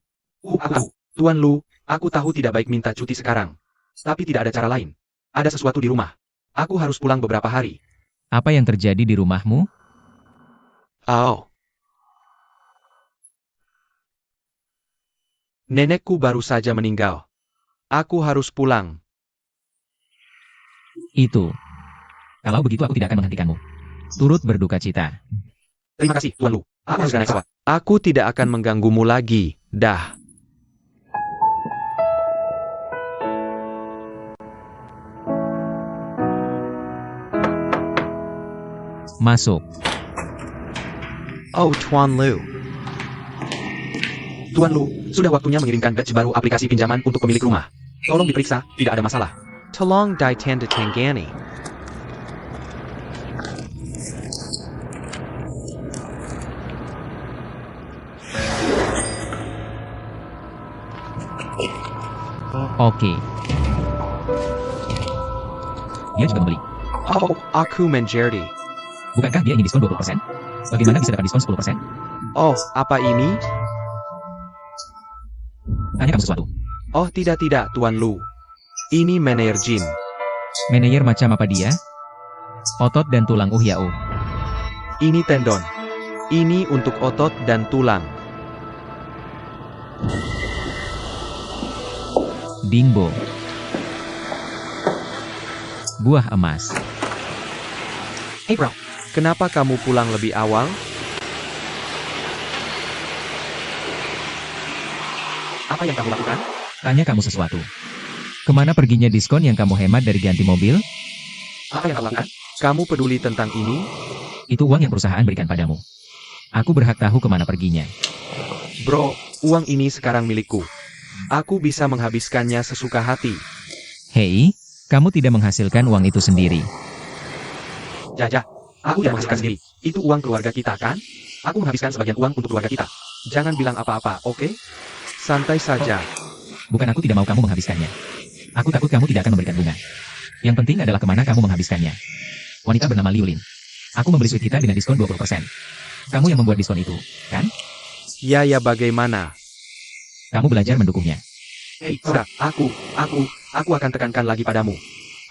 Tuan Lu, aku tahu tidak baik minta cuti sekarang. Tapi tidak ada cara lain. Ada sesuatu di rumah. Aku harus pulang beberapa hari. Apa yang terjadi di rumahmu? Oh. Nenekku baru saja meninggal. Aku harus pulang. Itu. Kalau begitu aku tidak akan menghentikanmu. Turut berduka cita. Terima kasih, Tuan Lu. Aku harus naik pesawat. Aku tidak akan mengganggumu lagi. Dah. Masuk. Oh, Tuan Lu. Tuan Lu, sudah waktunya mengirimkan batch baru aplikasi pinjaman untuk pemilik rumah. Tolong diperiksa, tidak ada masalah. Tolong ditanda tangani. Oke. Dia juga membeli. Oh, aku menjadi. Bukankah dia ingin diskon 20%? Bagaimana bisa dapat diskon 10%? Oh, apa ini? Tanya kamu sesuatu. Oh, tidak, Tuan Lu. Ini manajer Jin. Manajer macam apa dia? Otot dan tulang yau. Ini tendon. Ini untuk otot dan tulang. Dingbo. Buah emas. Hey bro, kenapa kamu pulang lebih awal? Apa yang kamu lakukan? Tanya kamu sesuatu. Kemana perginya diskon yang kamu hemat dari ganti mobil? Apa yang kamu lakukan? Kamu peduli tentang ini? Itu uang yang perusahaan berikan padamu. Aku berhak tahu kemana perginya. Bro, uang ini sekarang milikku. Aku bisa menghabiskannya sesuka hati. Hei, kamu tidak menghasilkan uang itu sendiri. Jaja, aku yang menghasilkan sendiri. Itu uang keluarga kita kan? Aku menghabiskan sebagian uang untuk keluarga kita. Jangan bilang apa-apa, oke? Santai saja. Bukan aku tidak mau kamu menghabiskannya. Aku takut kamu tidak akan memberikan bunga. Yang penting adalah kemana kamu menghabiskannya. Wanita bernama Liulin. Aku membeli suite kita dengan diskon 20%. Kamu yang membuat diskon itu, kan? Ya bagaimana? Kamu belajar mendukungnya. Hei, aku akan tekankan lagi padamu.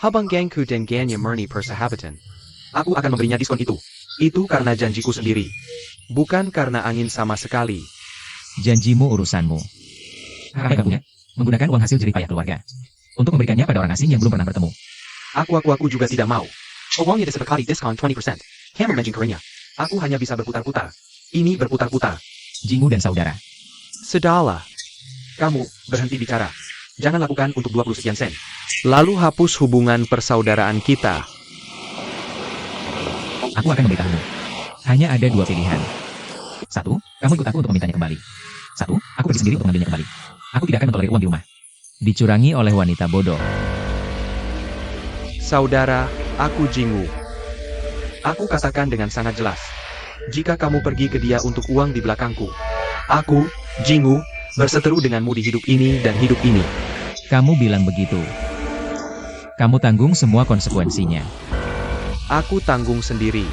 Habang gangku dan ganya murni persahabatan. Aku akan memberinya diskon itu. Itu karena janjiku sendiri. Bukan karena angin sama sekali. Janjimu urusanmu. Apa yang kamu punya? Menggunakan uang hasil jerih payah keluarga. Untuk memberikannya pada orang asing yang belum pernah bertemu. Aku juga tidak mau. Uangnya disepakati diskon 20%. Kamu menjingkarinya. Aku hanya bisa berputar-putar. Ini berputar-putar. Jingu dan saudara. Sudahlah. Kamu, berhenti bicara. Jangan lakukan untuk 20 sekian sen. Lalu hapus hubungan persaudaraan kita. Aku akan memberitahumu. Hanya ada 2 pilihan. 1, kamu ikut aku untuk memintanya kembali. 1, aku pergi sendiri untuk mengambilnya kembali. Aku tidak akan mentolerir uang di rumah. Dicurangi oleh wanita bodoh. Saudara, aku Jingu. Aku katakan dengan sangat jelas. Jika kamu pergi ke dia untuk uang di belakangku, aku, Jingu, berseteru denganmu di hidup ini dan hidup ini. Kamu bilang begitu. Kamu tanggung semua konsekuensinya. Aku tanggung sendiri.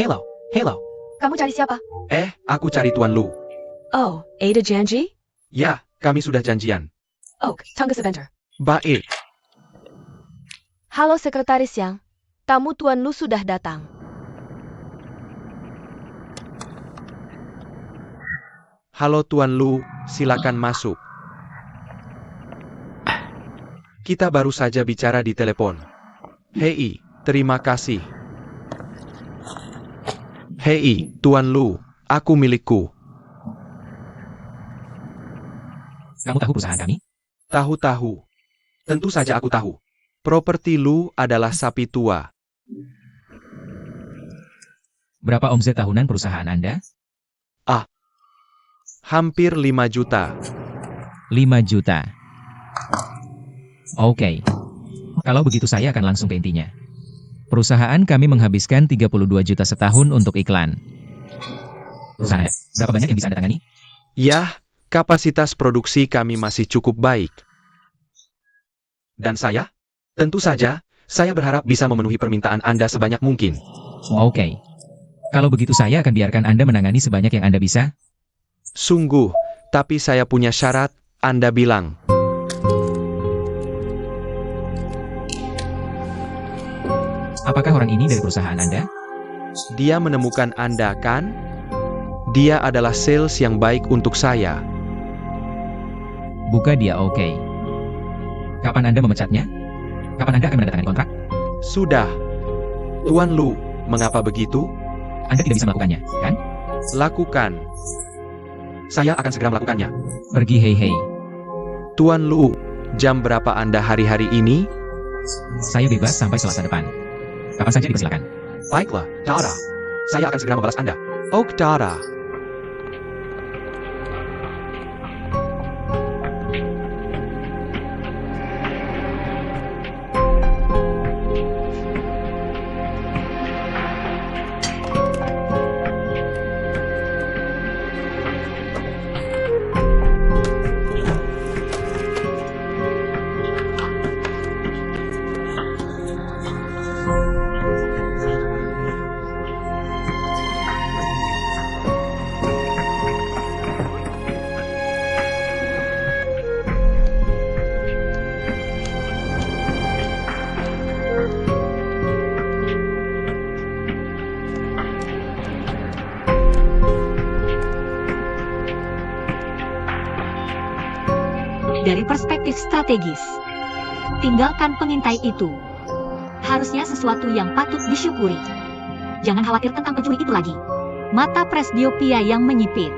Hello, hello. Kamu cari siapa? Aku cari Tuan Lu. Oh, Ada janji? Ya, kami sudah janjian. Oh, tunggu sebentar. Baik. Halo Sekretaris Yang. Tamu Tuan Lu sudah datang. Halo Tuan Lu, silakan masuk. Kita baru saja bicara di telepon. Hei, terima kasih. Hei, Tuan Lu, aku milikku. Kamu tahu perusahaan kami? Tahu-tahu. Tentu saja aku tahu. Properti Lu adalah sapi tua. Berapa omset tahunan perusahaan Anda? Hampir 5 juta. 5 juta. Oke. Kalau begitu saya akan langsung ke intinya. Perusahaan kami menghabiskan 32 juta setahun untuk iklan. Perusahaan Anda, berapa banyak yang bisa Anda tangani? Yah, kapasitas produksi kami masih cukup baik. Dan saya? Tentu saja, saya berharap bisa memenuhi permintaan Anda sebanyak mungkin. Oke. Kalau begitu saya akan biarkan Anda menangani sebanyak yang Anda bisa. Sungguh, tapi saya punya syarat, Anda bilang. Apakah orang ini dari perusahaan Anda? Dia menemukan Anda, kan? Dia adalah sales yang baik untuk saya. Buka dia oke. Kapan Anda memecatnya? Kapan Anda akan menandatangani kontrak? Sudah. Tuan Lu, mengapa begitu? Anda tidak bisa melakukannya, kan? Lakukan. Saya akan segera melakukannya. Pergi hei. Tuan Lu, jam berapa Anda hari-hari ini? Saya bebas sampai Selasa depan. Kapan saja dipersilakan. Baiklah, Dara. Saya akan segera membalas Anda. Oh, Dara. Dari perspektif strategis, tinggalkan pengintai itu. Harusnya sesuatu yang patut disyukuri. Jangan khawatir tentang pencuri itu lagi. Mata presbiopia yang menyipit.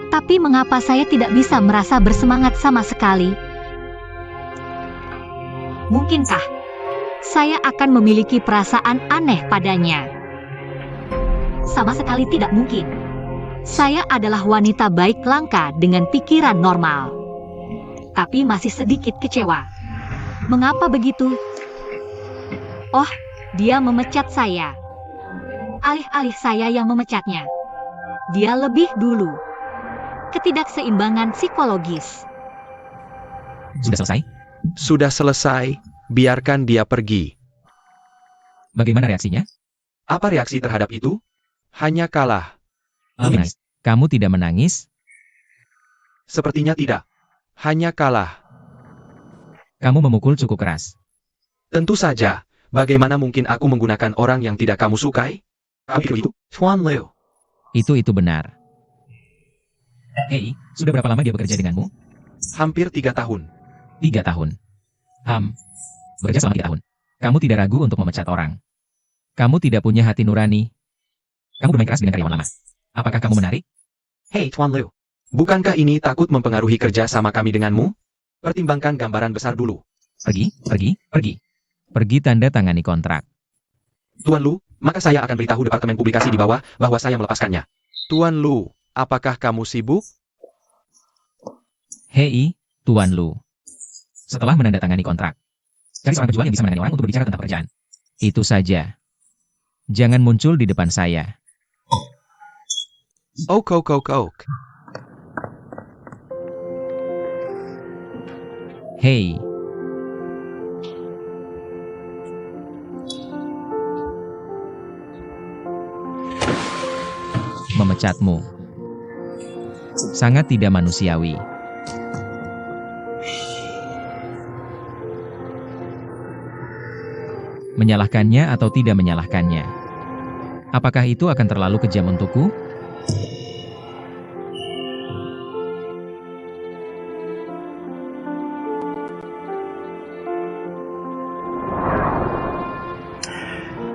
Tapi mengapa saya tidak bisa merasa bersemangat sama sekali? Mungkinkah saya akan memiliki perasaan aneh padanya? Sama sekali tidak mungkin. Saya adalah wanita baik langka dengan pikiran normal. Tapi masih sedikit kecewa. Mengapa begitu? Oh, dia memecat saya. Alih-alih saya yang memecatnya. Dia lebih dulu. Ketidakseimbangan psikologis. Sudah selesai? Sudah selesai, biarkan dia pergi. Bagaimana reaksinya? Apa reaksi terhadap itu? Hanya kalah. Menangis. Kamu tidak menangis? Sepertinya tidak. Hanya kalah. Kamu memukul cukup keras. Tentu saja. Bagaimana mungkin aku menggunakan orang yang tidak kamu sukai? Kamu itu, Tuan Lu. Itu benar. Hei, sudah berapa lama dia bekerja denganmu? Hampir 3 tahun. 3 tahun. Bekerja selama 3 tahun. Kamu tidak ragu untuk memecat orang. Kamu tidak punya hati nurani. Kamu bermain keras dengan karyawan lama. Apakah kamu menarik? Hei Tuan Lu. Bukankah ini takut mempengaruhi kerja sama kami denganmu? Pertimbangkan gambaran besar dulu. Pergi. Pergi tanda tangani kontrak. Tuan Lu, maka saya akan beritahu Departemen Publikasi di bawah bahwa saya melepaskannya. Tuan Lu, apakah kamu sibuk? Hei, Tuan Lu. Setelah menandatangani kontrak, cari seorang pejuang yang bisa menangani orang untuk berbicara tentang pekerjaan. Itu saja. Jangan muncul di depan saya. Ok. Hei. memecatmu. Sangat tidak manusiawi. Menyalahkannya atau tidak menyalahkannya? Apakah itu akan terlalu kejam untukku?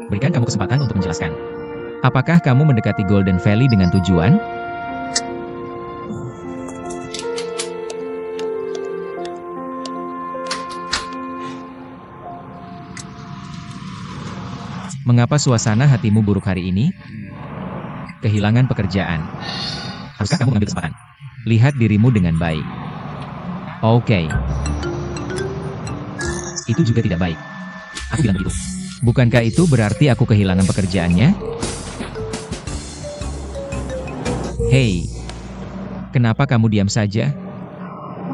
Berikan kamu kesempatan untuk menjelaskan. Apakah kamu mendekati Golden Valley dengan tujuan? Mengapa suasana hatimu buruk hari ini? Kehilangan pekerjaan. Haruskah kamu mengambil kesempatan? Lihat dirimu dengan baik. Oke. Itu juga tidak baik. Aku bilang begitu. Bukankah itu berarti aku kehilangan pekerjaannya? Hei, kenapa kamu diam saja?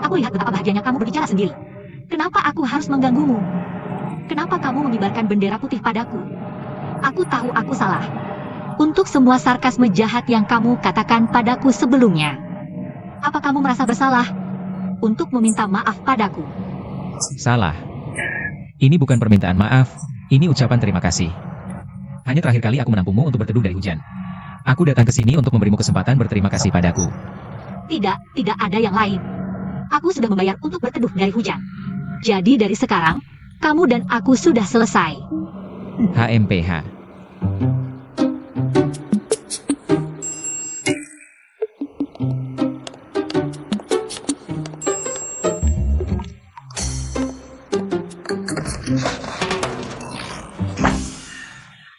Aku lihat betapa bahagianya kamu berbicara sendiri. Kenapa aku harus mengganggumu? Kenapa kamu mengibarkan bendera putih padaku? Aku tahu aku salah. Untuk semua sarkasme jahat yang kamu katakan padaku sebelumnya. Apa kamu merasa bersalah untuk meminta maaf padaku? Salah. Ini bukan permintaan maaf, ini ucapan terima kasih. Hanya terakhir kali aku menampungmu untuk berteduh dari hujan. Aku datang ke sini untuk memberimu kesempatan berterima kasih padaku. Tidak ada yang lain. Aku sudah membayar untuk berteduh dari hujan. Jadi dari sekarang, kamu dan aku sudah selesai. HMPH.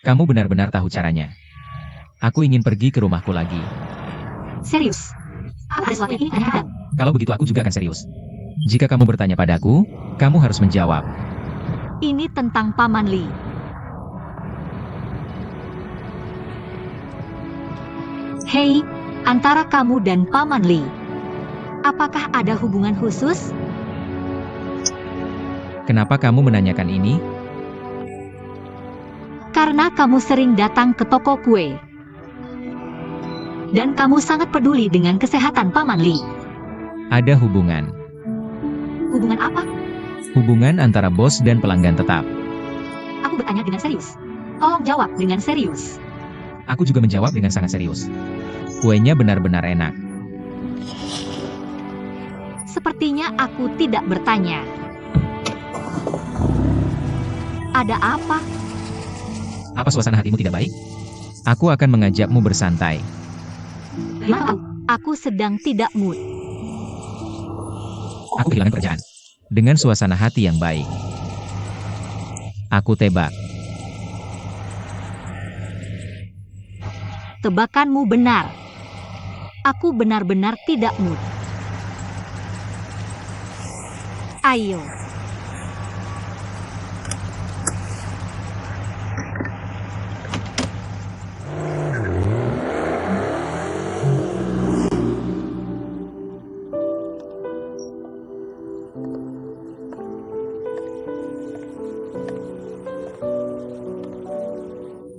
Kamu benar-benar tahu caranya. Aku ingin pergi ke rumahku lagi. Serius? Apa ada sesuatu yang ingin tanyakan? Kalau begitu aku juga akan serius. Jika kamu bertanya padaku, kamu harus menjawab. Ini tentang Paman Lee. Hei, antara kamu dan Paman Lee, apakah ada hubungan khusus? Kenapa kamu menanyakan ini? Karena kamu sering datang ke toko kue. Dan kamu sangat peduli dengan kesehatan Paman Lee. Ada hubungan. Hubungan apa? Hubungan antara bos dan pelanggan tetap. Aku bertanya dengan serius. Tolong jawab dengan serius. Aku juga menjawab dengan sangat serius. Kuenya benar-benar enak. Sepertinya aku tidak bertanya. Ada apa? Apa suasana hatimu tidak baik? Aku akan mengajakmu bersantai. Maaf, aku sedang tidak mood. Aku kehilangan pekerjaan. Dengan suasana hati yang baik. Aku tebak. Tebakanmu benar. Aku benar-benar tidak mood. Ayo.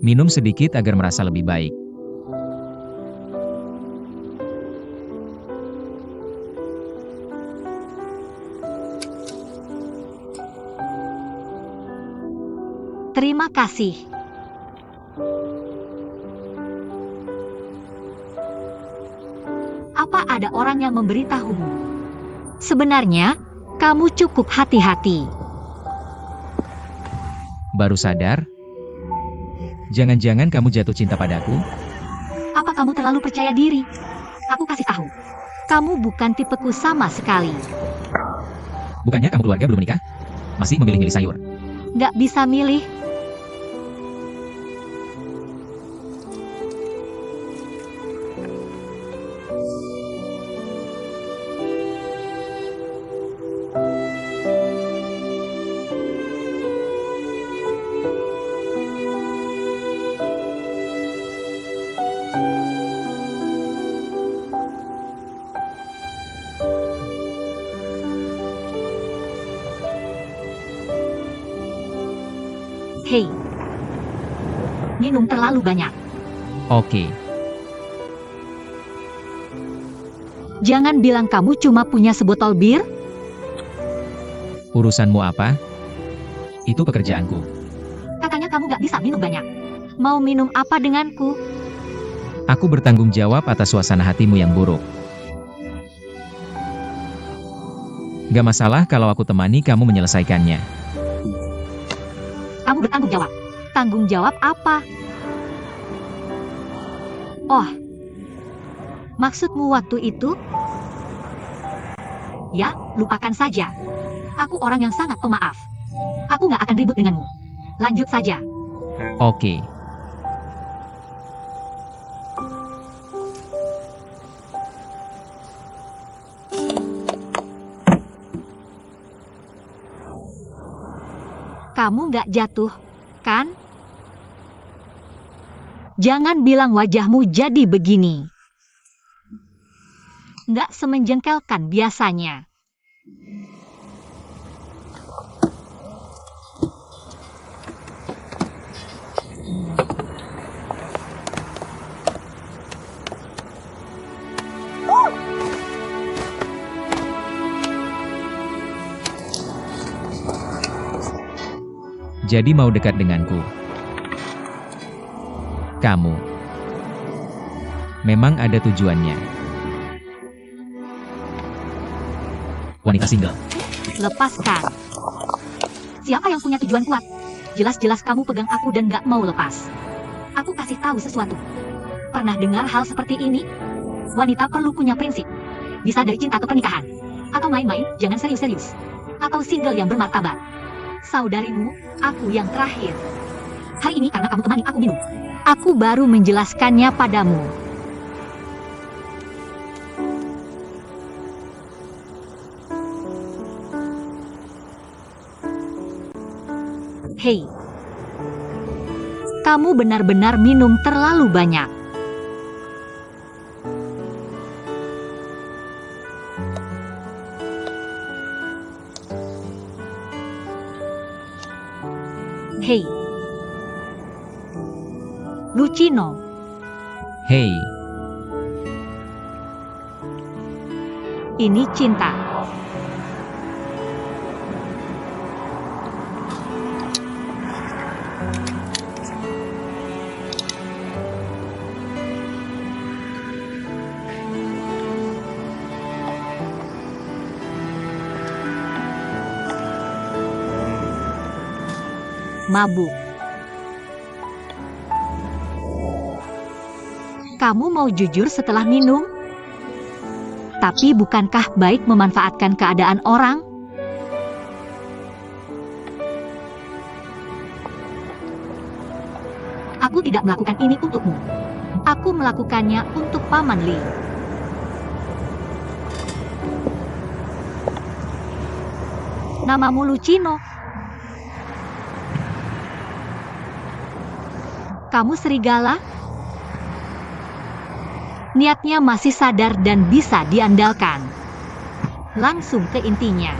Minum sedikit agar merasa lebih baik. Terima kasih. Apa ada orang yang memberitahumu? Sebenarnya, kamu cukup hati-hati. Baru sadar? Jangan-jangan kamu jatuh cinta padaku? Apa kamu terlalu percaya diri? Aku kasih tahu. Kamu bukan tipeku sama sekali. Bukannya kamu keluarga belum menikah? Masih memilih-milih sayur? Gak bisa milih. Hei, minum terlalu banyak. Oke. Jangan bilang kamu cuma punya sebotol bir. Urusanmu apa? Itu pekerjaanku. Katanya kamu gak bisa minum banyak. Mau minum apa denganku? Aku bertanggung jawab atas suasana hatimu yang buruk. Gak masalah kalau aku temani kamu menyelesaikannya. Kamu bertanggung jawab. Tanggung jawab apa? Oh, maksudmu waktu itu? Ya, lupakan saja. Aku orang yang sangat pemaaf. Aku gak akan ribut denganmu. Lanjut saja. Oke. Kamu gak jatuh, kan? Jangan bilang wajahmu jadi begini. Gak semenjengkelkan biasanya. Jadi mau dekat denganku. Kamu memang ada tujuannya. Wanita single. Lepaskan. Siapa yang punya tujuan kuat? Jelas-jelas kamu pegang aku dan gak mau lepas. Aku kasih tahu sesuatu. Pernah dengar hal seperti ini? Wanita perlu punya prinsip. Bisa dari cinta ke pernikahan. Atau main-main, jangan serius-serius. Atau single yang bermartabat. Saudarimu, aku yang terakhir. Hari ini karena kamu temani aku minum. Aku baru menjelaskannya padamu. Hei, kamu benar-benar minum terlalu banyak. Hei, Lucino, Hei, ini cinta. Mabuk. Kamu mau jujur setelah minum? Tapi bukankah baik memanfaatkan keadaan orang? Aku tidak melakukan ini untukmu. Aku melakukannya untuk Paman Lee. Namamu Lucino. Kamu serigala? Niatnya masih sadar dan bisa diandalkan. Langsung ke intinya.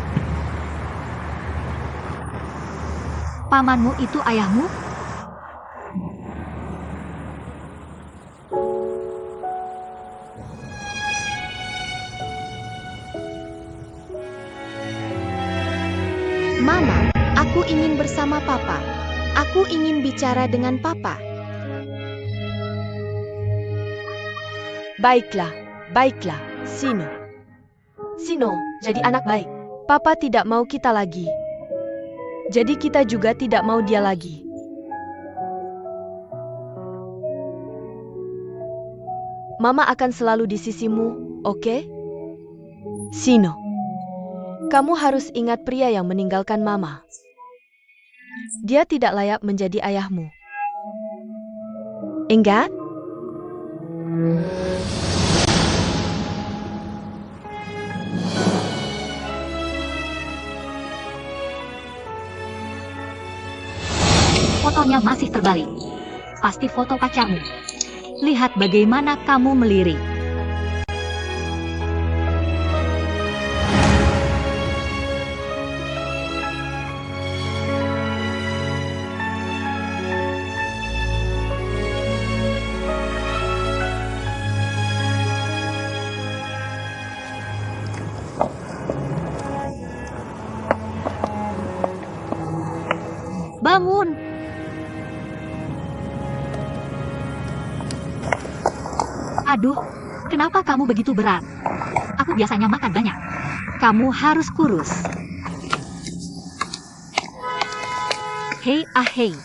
Pamanmu itu ayahmu? Mama, aku ingin bersama Papa. Aku ingin bicara dengan Papa. Baiklah, baiklah, Sino. Sino, jadi anak baik. Papa tidak mau kita lagi. Jadi kita juga tidak mau dia lagi. Mama akan selalu di sisimu, oke? Sino, kamu harus ingat pria yang meninggalkan Mama. Dia tidak layak menjadi ayahmu. Enggak? Fotonya masih terbalik. Pasti foto pacarmu. Lihat bagaimana kamu melirik. bangun. Aduh, kenapa kamu begitu berat? Aku biasanya makan banyak. Kamu harus kurus. Hei, hei.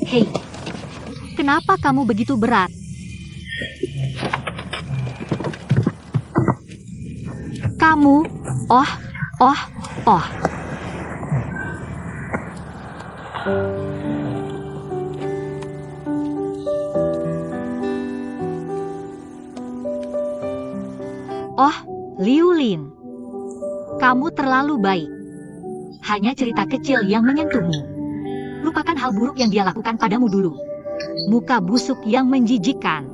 Hei, kenapa kamu begitu berat? Kamu, oh. Oh, Liu Lin. Kamu terlalu baik. Hanya cerita kecil yang menyentuhmu. Lupakan hal buruk yang dia lakukan padamu dulu. Muka busuk yang menjijikkan.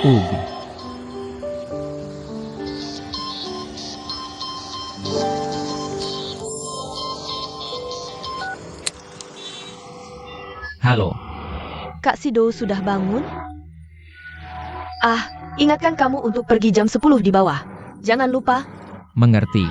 Ugh. Halo, Kak Sido sudah bangun? Ah, ingatkan kamu untuk pergi jam 10 di bawah. Jangan lupa. mengerti.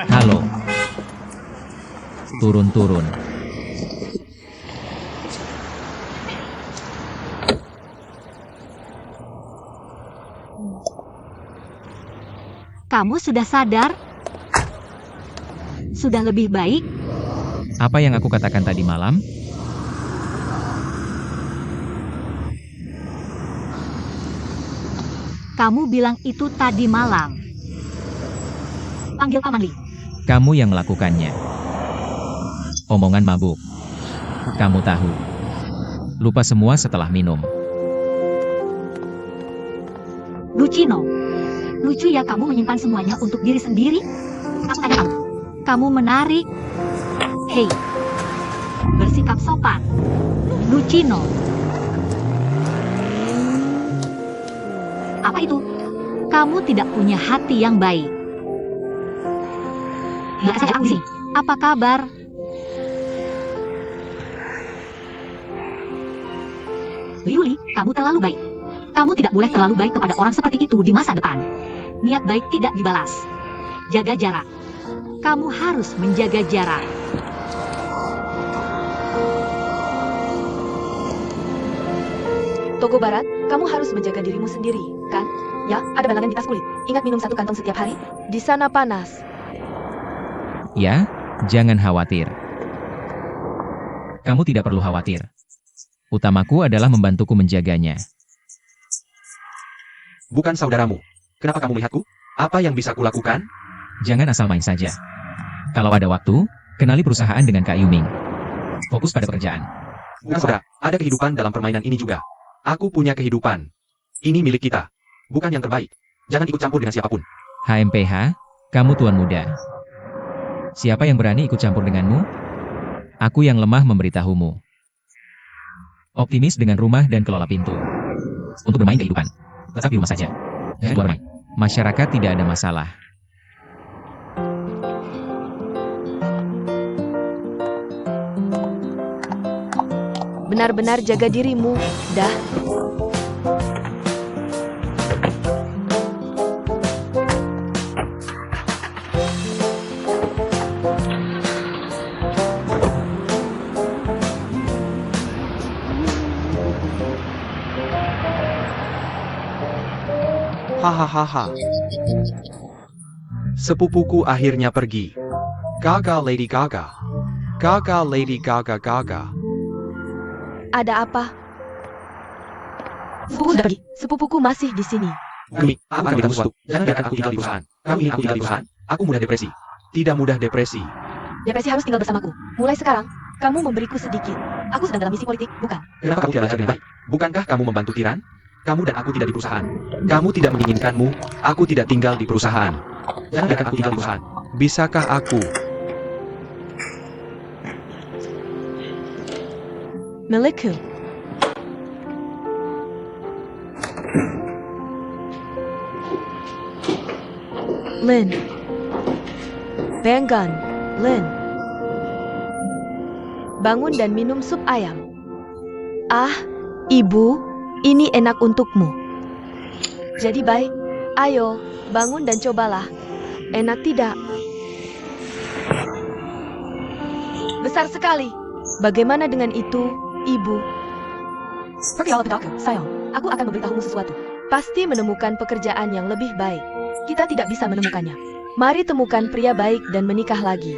Halo. Turun. Kamu sudah sadar? Sudah lebih baik? Apa yang aku katakan tadi malam? Kamu bilang itu tadi malam. Panggil Paman Li. Kamu yang melakukannya. Omongan mabuk. Kamu tahu. Lupa semua setelah minum. Lucino. Lucu ya kamu menyimpan semuanya untuk diri sendiri? Aku tanya kamu. Kamu menarik. Hei. Bersikap sopan. Lucino. Apa itu? Kamu tidak punya hati yang baik. Lihat saja aku di sini. Apa kabar? Liuli, kamu terlalu baik. Kamu tidak boleh terlalu baik kepada orang seperti itu di masa depan. Niat baik tidak dibalas. Jaga jarak. Kamu harus menjaga jarak. Togo Barat, kamu harus menjaga dirimu sendiri, kan? Ya, ada balangan di tas kulit. Ingat minum 1 kantong setiap hari. Di sana panas. Ya, jangan khawatir. Kamu tidak perlu khawatir. Utamaku adalah membantuku menjaganya. Bukan saudaramu. Kenapa kamu melihatku? Apa yang bisa kulakukan? Jangan asal main saja. Kalau ada waktu, kenali perusahaan dengan Kak Yuming. Fokus pada pekerjaan. Bukan saudara, ada kehidupan dalam permainan ini juga. Aku punya kehidupan. Ini milik kita. Bukan yang terbaik. Jangan ikut campur dengan siapapun. HMPH, kamu tuan muda. Siapa yang berani ikut campur denganmu? Aku yang lemah memberitahumu. Optimis dengan rumah dan kelola pintu. Untuk bermain kehidupan. Tetap di rumah saja. Jangan keluar main. Masyarakat tidak ada masalah. Benar-benar jaga dirimu, dah. Hahaha. Sepupuku akhirnya pergi. Gaga Lady Gaga. Gaga Lady Gaga Gaga. Ada apa? Sepupu sudah pergi. Sepupuku masih di sini. Gumi, aku akan beritahu sesuatu. Jangan biarkan aku tinggal di perusahaan. Kamu ingin aku tinggal di perusahaan? Aku mudah depresi. Tidak mudah depresi. Depresi harus tinggal bersamaku. Mulai sekarang, kamu memberiku sedikit. Aku sedang dalam misi politik, bukan? Kenapa kamu tidak belajar dengan baik? Bukankah kamu membantu tiran? Kamu dan aku tidak di perusahaan. Kamu tidak menginginkanmu. Aku tidak tinggal di perusahaan. Jangan biarkan aku tinggal di perusahaan. Bisakah aku? Milikku. Lin. Banggan, Lin. Bangun dan minum sup ayam. Ah, ibu, ini enak untukmu. Jadi baik, ayo, bangun dan cobalah. Enak tidak? Besar sekali. Bagaimana dengan itu, ibu? Pergilah ke aku, sayang. Aku akan memberitahumu sesuatu. Pasti menemukan pekerjaan yang lebih baik. Kita tidak bisa menemukannya. Mari temukan pria baik dan menikah lagi.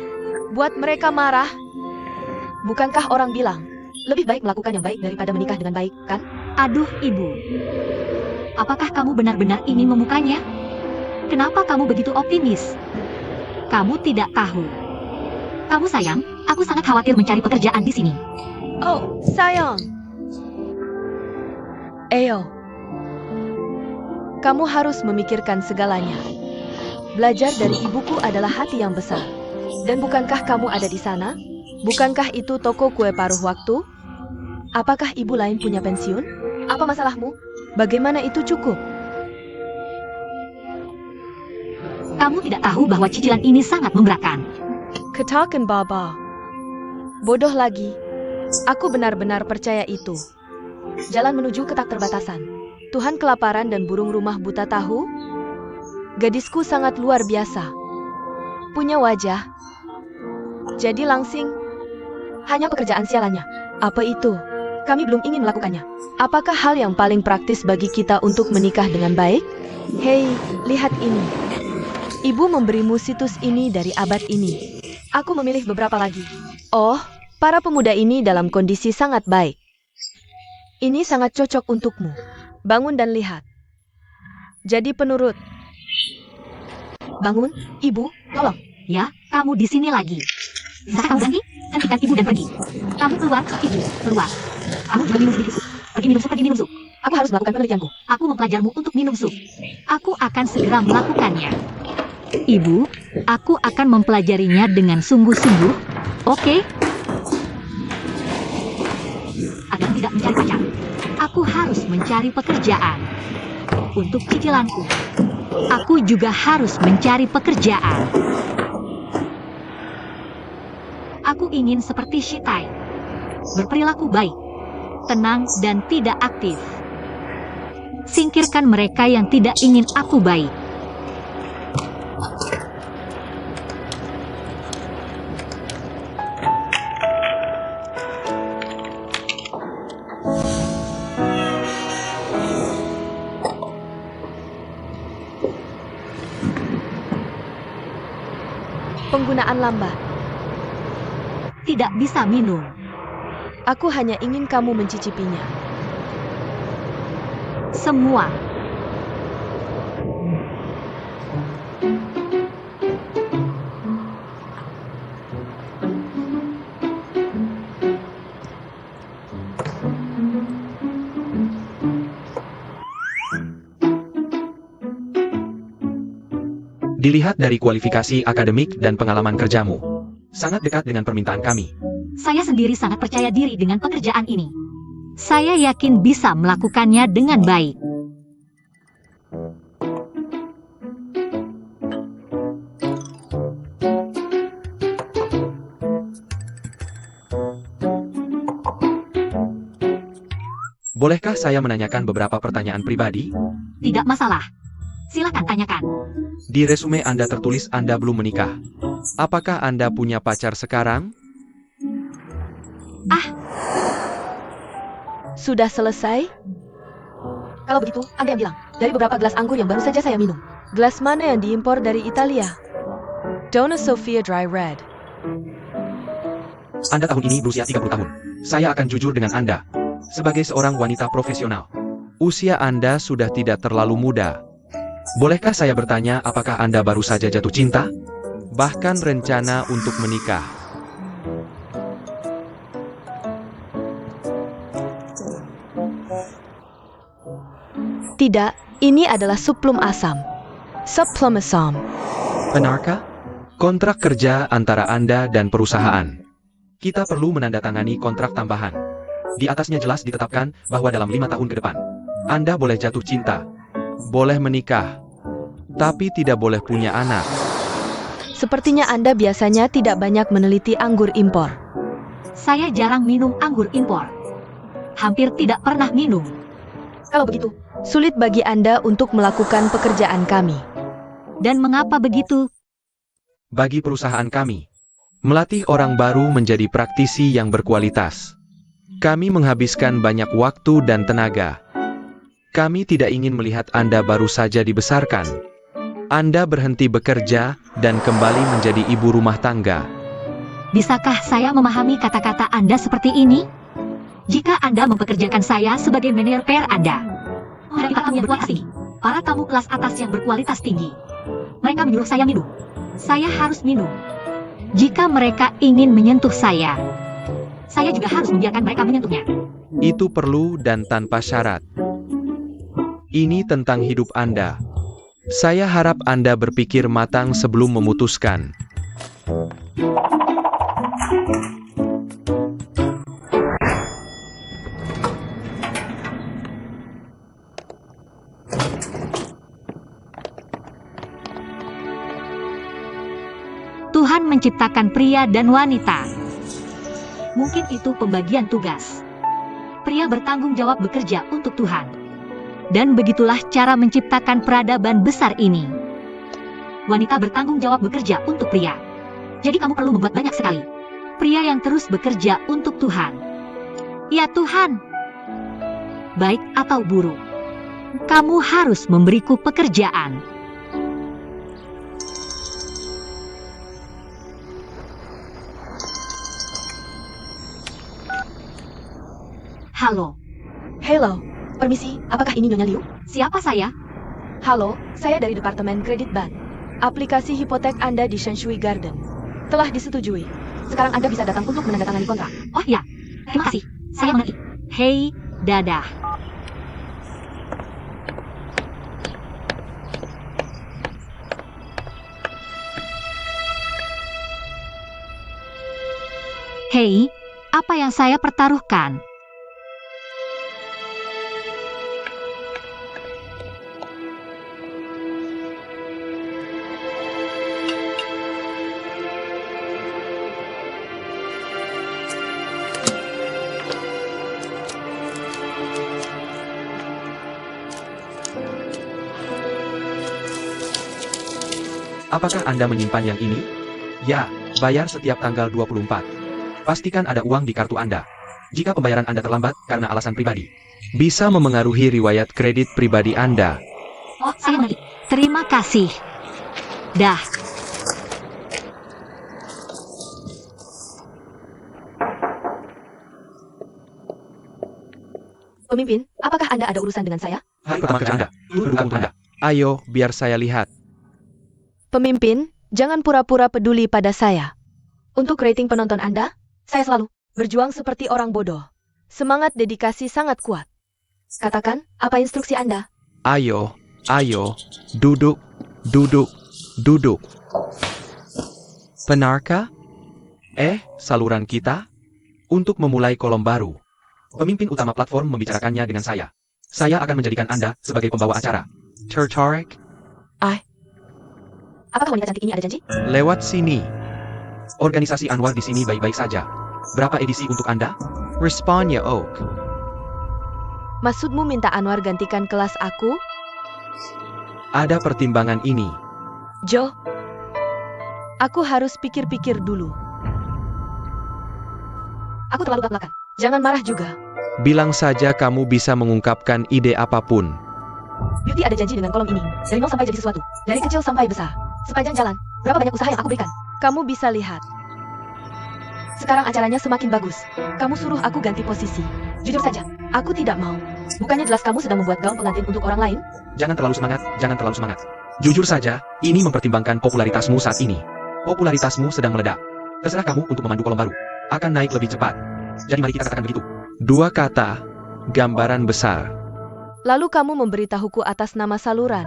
Buat mereka marah. Bukankah orang bilang, lebih baik melakukan yang baik daripada menikah dengan baik, kan? Aduh, Ibu. Apakah kamu benar-benar ingin memukanya? Kenapa kamu begitu optimis? Kamu tidak tahu. Kamu sayang, aku sangat khawatir mencari pekerjaan di sini. Oh, sayang. Ayo. Kamu harus memikirkan segalanya. Belajar dari ibuku adalah hati yang besar. Dan bukankah kamu ada di sana? Bukankah itu toko kue paruh waktu? Apakah ibu lain punya pensiun? Apa masalahmu? Bagaimana itu cukup? Kamu tidak tahu bahwa cicilan ini sangat memberatkan. Katakan Baba. Bodoh lagi. Aku benar-benar percaya itu. Jalan menuju ke tak terbatasan. Tuhan kelaparan dan burung rumah buta tahu? Gadisku sangat luar biasa. Punya wajah. Jadi langsing. Hanya pekerjaan sialannya. Apa itu? Kami belum ingin melakukannya. Apakah hal yang paling praktis bagi kita untuk menikah dengan baik? Hei, lihat ini. Ibu memberimu situs ini dari abad ini. Aku memilih beberapa lagi. Oh, para pemuda ini dalam kondisi sangat baik. Ini sangat cocok untukmu. Bangun dan lihat. Jadi penurut. Bangun, ibu, tolong. Ya, kamu di sini lagi. Bisa kamu ganti? Hentikan ibu dan pergi. Kamu keluar, ibu, keluar. Kamu juga minum sedikit sup. Pergi minum sup, pergi minum sup. Aku harus melakukan penelitianku. Aku mempelajarmu untuk minum sup. Aku akan segera melakukannya. Ibu, aku akan mempelajarinya dengan sungguh-sungguh. Oke? Agar tidak mencari pacar. Aku harus mencari pekerjaan. Untuk cicilanku. Aku juga harus mencari pekerjaan. Aku ingin seperti Shitai. Berperilaku baik. Tenang dan tidak aktif. Singkirkan mereka yang tidak ingin aku baik. Penggunaan lambat. Tidak bisa minum. Aku hanya ingin kamu mencicipinya. Semua. Dilihat dari kualifikasi akademik dan pengalaman kerjamu, sangat dekat dengan permintaan kami. Saya sendiri sangat percaya diri dengan pekerjaan ini. Saya yakin bisa melakukannya dengan baik. Bolehkah saya menanyakan beberapa pertanyaan pribadi? Tidak masalah. Silakan tanyakan. Di resume Anda tertulis Anda belum menikah. Apakah Anda punya pacar sekarang? Sudah selesai? Kalau begitu, Anda yang bilang. dari beberapa gelas anggur yang baru saja saya minum. Gelas mana yang diimpor dari Italia? Donna Sofia Dry Red. Anda tahun ini berusia 30 tahun. Saya akan jujur dengan Anda. Sebagai seorang wanita profesional, usia Anda sudah tidak terlalu muda. Bolehkah saya bertanya apakah Anda baru saja jatuh cinta? Bahkan rencana untuk menikah? Tidak, ini adalah sup plum asam. Sup plum asam. Benarkah? Kontrak kerja antara Anda dan perusahaan. Kita perlu menandatangani kontrak tambahan. Di atasnya jelas ditetapkan bahwa dalam 5 tahun ke depan, Anda boleh jatuh cinta, boleh menikah, tapi tidak boleh punya anak. Sepertinya Anda biasanya tidak banyak meneliti anggur impor. Saya jarang minum anggur impor. Hampir tidak pernah minum. Kalau begitu, sulit bagi Anda untuk melakukan pekerjaan kami. Dan mengapa begitu? Bagi perusahaan kami, melatih orang baru menjadi praktisi yang berkualitas. Kami menghabiskan banyak waktu dan tenaga. Kami tidak ingin melihat Anda baru saja dibesarkan. Anda berhenti bekerja dan kembali menjadi ibu rumah tangga. Bisakah saya memahami kata-kata Anda seperti ini? Jika Anda mempekerjakan saya sebagai manajer PR Anda, menghadapi tamu yang berkualitas tinggi, para tamu kelas atas yang berkualitas tinggi, mereka menyuruh saya minum. Saya harus minum. Jika mereka ingin menyentuh saya juga harus membiarkan mereka menyentuhnya. Itu perlu dan tanpa syarat. Ini tentang hidup Anda. Saya harap Anda berpikir matang sebelum memutuskan. Tuhan menciptakan pria dan wanita. Mungkin itu pembagian tugas. Pria bertanggung jawab bekerja untuk Tuhan. Dan begitulah cara menciptakan peradaban besar ini. Wanita bertanggung jawab bekerja untuk pria. Jadi kamu perlu membuat banyak sekali pria yang terus bekerja untuk Tuhan. Ya Tuhan, baik atau buruk, kamu harus memberiku pekerjaan. Halo. Halo, permisi, apakah ini Nyonya Liu? Siapa saya? Halo, saya dari Departemen Kredit Bank. Aplikasi hipotek Anda di Shanshui Garden telah disetujui. Sekarang Anda bisa datang untuk menandatangani kontrak. Oh ya, terima kasih. Saya mengerti. Hei, dadah. Hei, apa yang saya pertaruhkan? Apakah Anda menyimpan yang ini? Ya, bayar setiap tanggal 24. Pastikan ada uang di kartu Anda. Jika pembayaran Anda terlambat karena alasan pribadi, bisa memengaruhi riwayat kredit pribadi Anda. Oh, saya mengerti. Terima kasih. Dah. Pemimpin, apakah Anda ada urusan dengan saya? Hari pertama kerja Anda, itu berbuka untuk Anda. Ayo, biar saya lihat. Pemimpin, jangan pura-pura peduli pada saya. Untuk rating penonton Anda, saya selalu berjuang seperti orang bodoh. Semangat dedikasi sangat kuat. Katakan, apa instruksi Anda? Ayo, duduk, duduk. Benarkah? Saluran kita? Untuk memulai kolom baru. Pemimpin utama platform membicarakannya dengan saya. Saya akan menjadikan Anda sebagai pembawa acara. Tertarik? Apakah wanita cantik ini ada janji? Lewat sini. Organisasi Anwar di sini baik-baik saja. Berapa edisi untuk Anda? Respon ya Oak. Maksudmu minta Anwar gantikan kelas aku? Ada pertimbangan ini. Jo, aku harus pikir-pikir dulu. Aku terlalu belak-belakan. Jangan marah juga. Bilang saja kamu bisa mengungkapkan ide apapun. Beauty ada janji dengan kolom ini. Dari nol sampai jadi sesuatu. Dari kecil sampai besar. Sepanjang jalan, berapa banyak usaha yang aku berikan. Kamu bisa lihat. Sekarang acaranya semakin bagus. Kamu suruh aku ganti posisi. Jujur saja, aku tidak mau. Bukannya jelas kamu sedang membuat gaun pengantin untuk orang lain? Jangan terlalu semangat, jangan terlalu semangat. Jujur saja, ini mempertimbangkan popularitasmu saat ini. Popularitasmu sedang meledak. Terserah kamu untuk memandu kolom baru. Akan naik lebih cepat. Jadi mari kita katakan begitu. 2 kata, gambaran besar. Lalu kamu memberitahuku atas nama saluran.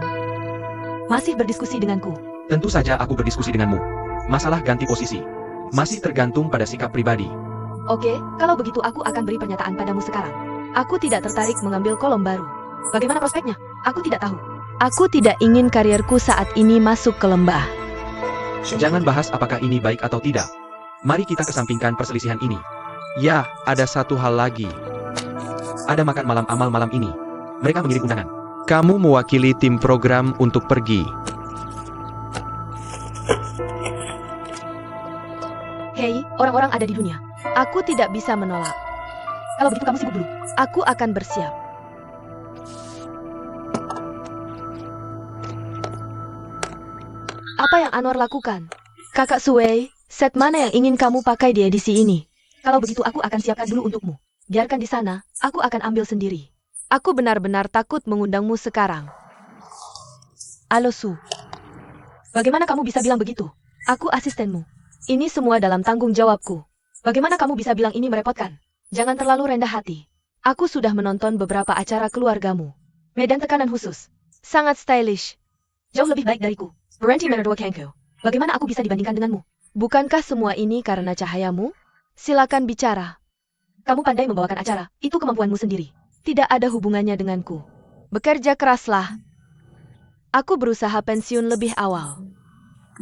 Masih berdiskusi denganku. Tentu saja aku berdiskusi denganmu. Masalah ganti posisi masih tergantung pada sikap pribadi. Oke, kalau begitu aku akan beri pernyataan padamu sekarang. Aku tidak tertarik mengambil kolom baru. Bagaimana prospeknya? Aku tidak tahu. Aku tidak ingin karierku saat ini masuk ke lembah. Jangan bahas apakah ini baik atau tidak. Mari kita kesampingkan perselisihan ini. Ya, ada satu hal lagi. Ada makan malam amal malam ini. Mereka mengirim undangan. Kamu mewakili tim program untuk pergi. Hei, orang-orang ada di dunia. Aku tidak bisa menolak. Kalau begitu kamu sibuk dulu. Aku akan bersiap. Apa yang Anwar lakukan? Kakak Suwei, set mana yang ingin kamu pakai di edisi ini? Kalau begitu aku akan siapkan dulu untukmu. Biarkan di sana, aku akan ambil sendiri. Aku benar-benar takut mengundangmu sekarang. Halo Su. Bagaimana kamu bisa bilang begitu? Aku asistenmu. Ini semua dalam tanggung jawabku. Bagaimana kamu bisa bilang ini merepotkan? Jangan terlalu rendah hati. Aku sudah menonton beberapa acara keluargamu. Medan tekanan khusus. Sangat stylish. Jauh lebih baik dariku. Berhenti menerdua Kenko. Bagaimana aku bisa dibandingkan denganmu? Bukankah semua ini karena cahayamu? Silakan bicara. Kamu pandai membawakan acara. Itu kemampuanmu sendiri. Tidak ada hubungannya denganku. Bekerja keraslah. Aku berusaha pensiun lebih awal.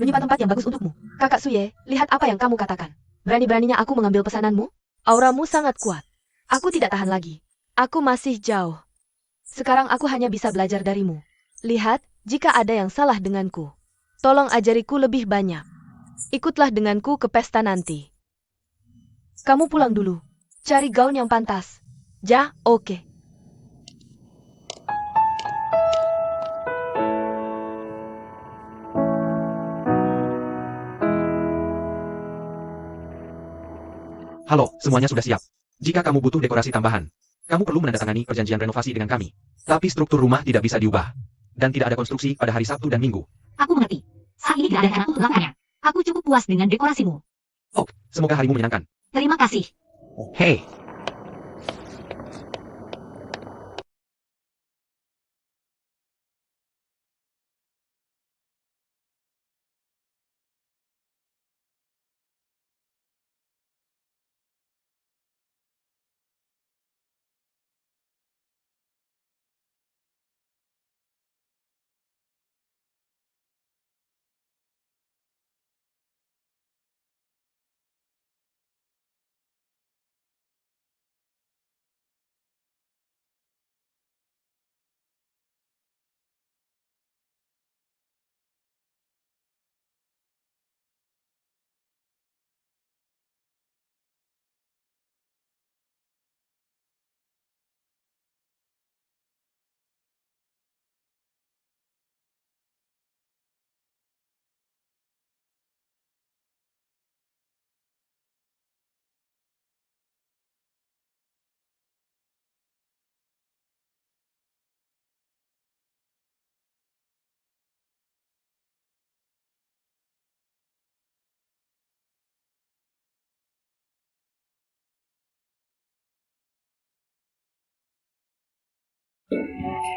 Menyimpan tempat yang bagus untukmu. Kakak Suye, lihat apa yang kamu katakan. Berani-beraninya aku mengambil pesananmu? Auramu sangat kuat. Aku tidak tahan lagi. Aku masih jauh. Sekarang aku hanya bisa belajar darimu. Lihat, jika ada yang salah denganku. Tolong ajariku lebih banyak. Ikutlah denganku ke pesta nanti. Kamu pulang dulu. Cari gaun yang pantas. Ja, oke. Halo, semuanya sudah siap. Jika kamu butuh dekorasi tambahan, kamu perlu menandatangani perjanjian renovasi dengan kami. Tapi struktur rumah tidak bisa diubah. Dan tidak ada konstruksi pada hari Sabtu dan Minggu. Aku mengerti. Saat ini tidak ada rencana untuk melakukannya. Aku cukup puas dengan dekorasimu. Oh, semoga harimu menyenangkan. Terima kasih. Hei.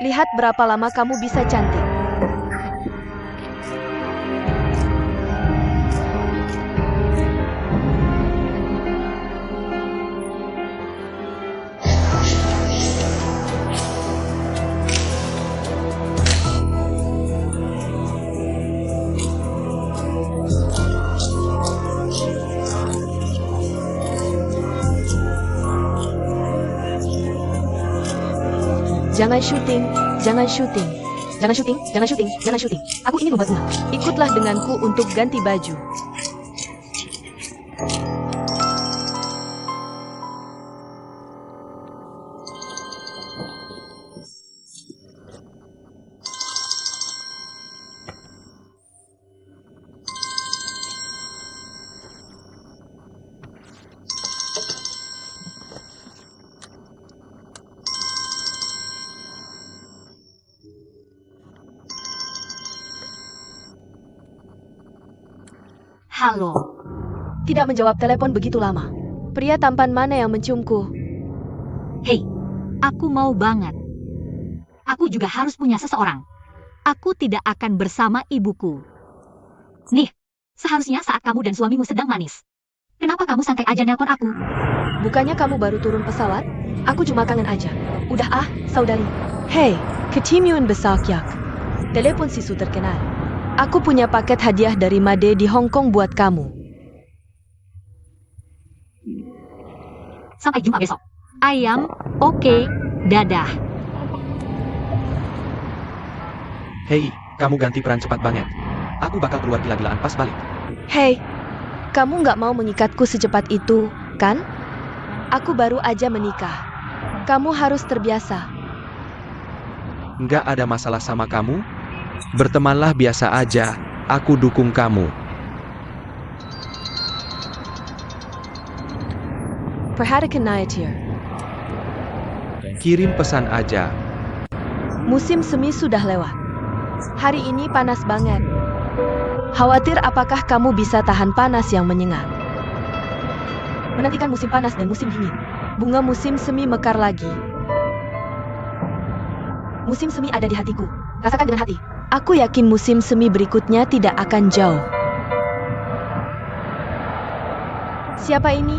Lihat berapa lama kamu bisa cantik. Jangan syuting, jangan syuting. Jangan syuting, jangan syuting, jangan syuting. Aku ingin membuat bunga. Ikutlah denganku untuk ganti baju. Halo. Tidak menjawab telepon begitu lama. Pria tampan mana yang menciumku? Hei, aku mau banget. Aku juga harus punya seseorang. Aku tidak akan bersama ibuku. Nih, seharusnya saat kamu dan suamimu sedang manis. Kenapa kamu santai aja nelpon aku? Bukannya kamu baru turun pesawat? Aku cuma kangen aja. Udah saudari. Hei, ketimuan besakyak. Telepon sisu terkenal. Aku punya paket hadiah dari Made di Hong Kong buat kamu. Sampai jumpa besok. Ayam, oke, dadah. Hei, kamu ganti peran cepat banget. Aku bakal keluar gila-gilaan pas balik. Hei, kamu nggak mau mengikatku secepat itu, kan? Aku baru aja menikah. Kamu harus terbiasa. Nggak ada masalah sama kamu? Bertemanlah biasa aja, aku dukung kamu. Perhatikan Nyatir. Kirim pesan aja. Musim semi sudah lewat. Hari ini panas banget. Khawatir apakah kamu bisa tahan panas yang menyengat. Menantikan musim panas dan musim dingin. Bunga musim semi mekar lagi. Musim semi ada di hatiku. Rasakan dengan hati. Aku yakin musim semi berikutnya tidak akan jauh. Siapa ini?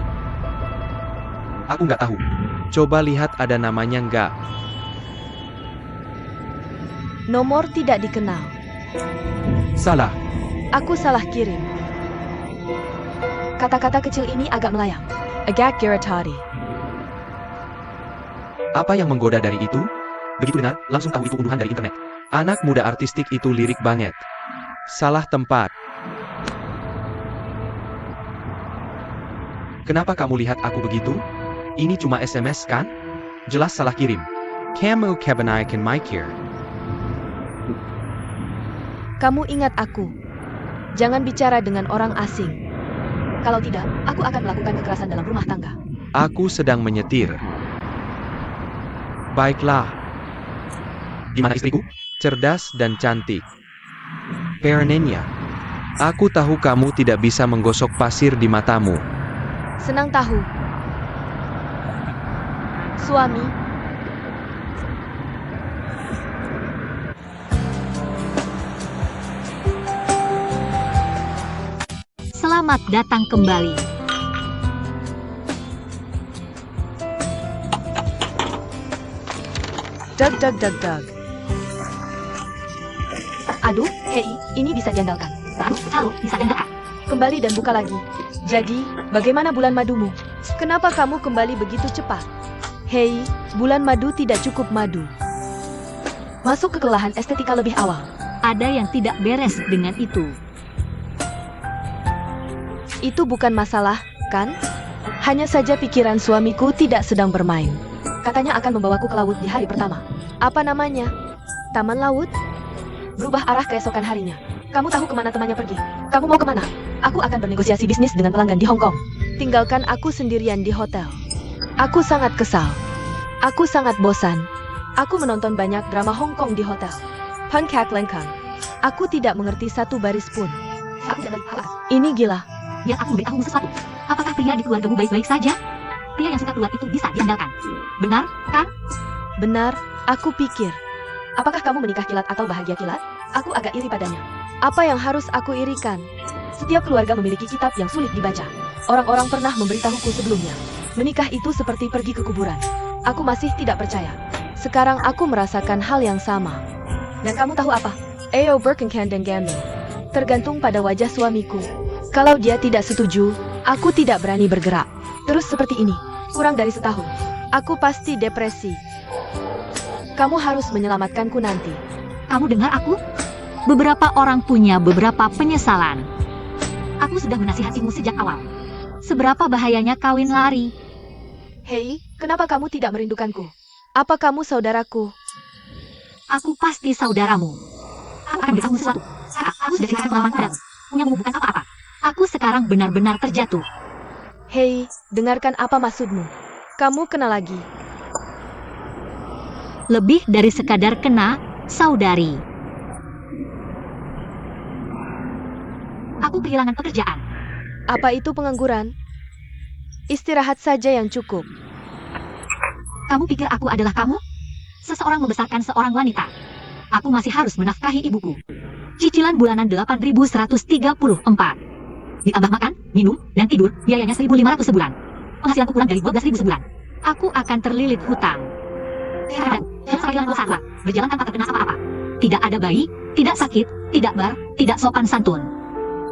Aku nggak tahu. Coba lihat ada namanya nggak? Nomor tidak dikenal. Salah. Aku salah kirim. Kata-kata kecil ini agak melayang. Agak Giratati. Apa yang menggoda dari itu? Begitu dengar, langsung tahu itu unduhan dari internet. Anak muda artistik itu lirik banget. Salah tempat. Kenapa kamu lihat aku begitu? Ini cuma SMS kan? Jelas salah kirim. Kamu kebanyakan mikir. Kamu ingat aku. Jangan bicara dengan orang asing. Kalau tidak, aku akan melakukan kekerasan dalam rumah tangga. Aku sedang menyetir. Baiklah. Di mana istriku? Cerdas dan cantik. Perenenya. Aku tahu kamu tidak bisa menggosok pasir di matamu. Senang tahu. Suami. Selamat datang kembali. Dag. Aduh, hei, ini bisa diandalkan. Lalu, bisa diandalkan. Kembali dan buka lagi. Jadi, bagaimana bulan madumu? Kenapa kamu kembali begitu cepat? Hei, bulan madu tidak cukup madu. Masuk ke kelelahan estetika lebih awal. Ada yang tidak beres dengan itu. Itu bukan masalah, kan? Hanya saja pikiran suamiku tidak sedang bermain. Katanya akan membawaku ke laut di hari pertama. Apa namanya? Taman laut? Berubah arah keesokan harinya. Kamu tahu kemana temannya pergi? Kamu mau kemana? Aku akan bernegosiasi bisnis dengan pelanggan di Hong Kong. Tinggalkan aku sendirian di hotel. Aku sangat kesal. Aku sangat bosan. Aku menonton banyak drama Hong Kong di hotel. Pankak Lengkang. Aku tidak mengerti satu baris pun. Aku tidak tahu. Ini gila. Biar aku beritahu sesuatu. Apakah pria di keluargamu baik-baik saja? Pria yang suka keluar itu bisa diandalkan. Benar, kan? Benar, aku pikir. Apakah kamu menikah kilat atau bahagia kilat? Aku agak iri padanya. Apa yang harus aku irikan? Setiap keluarga memiliki kitab yang sulit dibaca. Orang-orang pernah memberitahuku sebelumnya. Menikah itu seperti pergi ke kuburan. Aku masih tidak percaya. Sekarang aku merasakan hal yang sama. Dan kamu tahu apa? Ayo berkencan dan tergantung pada wajah suamiku. Kalau dia tidak setuju, aku tidak berani bergerak. Terus seperti ini, kurang dari setahun. Aku pasti depresi. Kamu harus menyelamatkanku nanti. Kamu dengar aku? Beberapa orang punya beberapa penyesalan. Aku sudah menasihatimu sejak awal. Seberapa bahayanya kawin lari. Hei, kenapa kamu tidak merindukanku? Apa kamu saudaraku? Aku pasti saudaramu. Aku akan beritahu sesuatu. Aku sudah silakan pengalaman padamu. Punyamu bukan apa-apa. Aku sekarang benar-benar terjatuh. Hei, dengarkan apa maksudmu. Kamu kena lagi. Lebih dari sekadar kena, saudari. Aku kehilangan pekerjaan. Apa itu pengangguran? Istirahat saja yang cukup. Kamu pikir aku adalah kamu? Seseorang membesarkan seorang wanita. Aku masih harus menafkahi ibuku. Cicilan bulanan 8.134. Ditambah makan, minum, dan tidur, biayanya 1.500 sebulan. Penghasilanku kurang dari 12.000 sebulan. Aku akan terlilit hutang. Dan sebagai satwa, berjalan tanpa terkena apa-apa. Tidak ada bayi, tidak sakit, tidak bar, tidak sopan santun.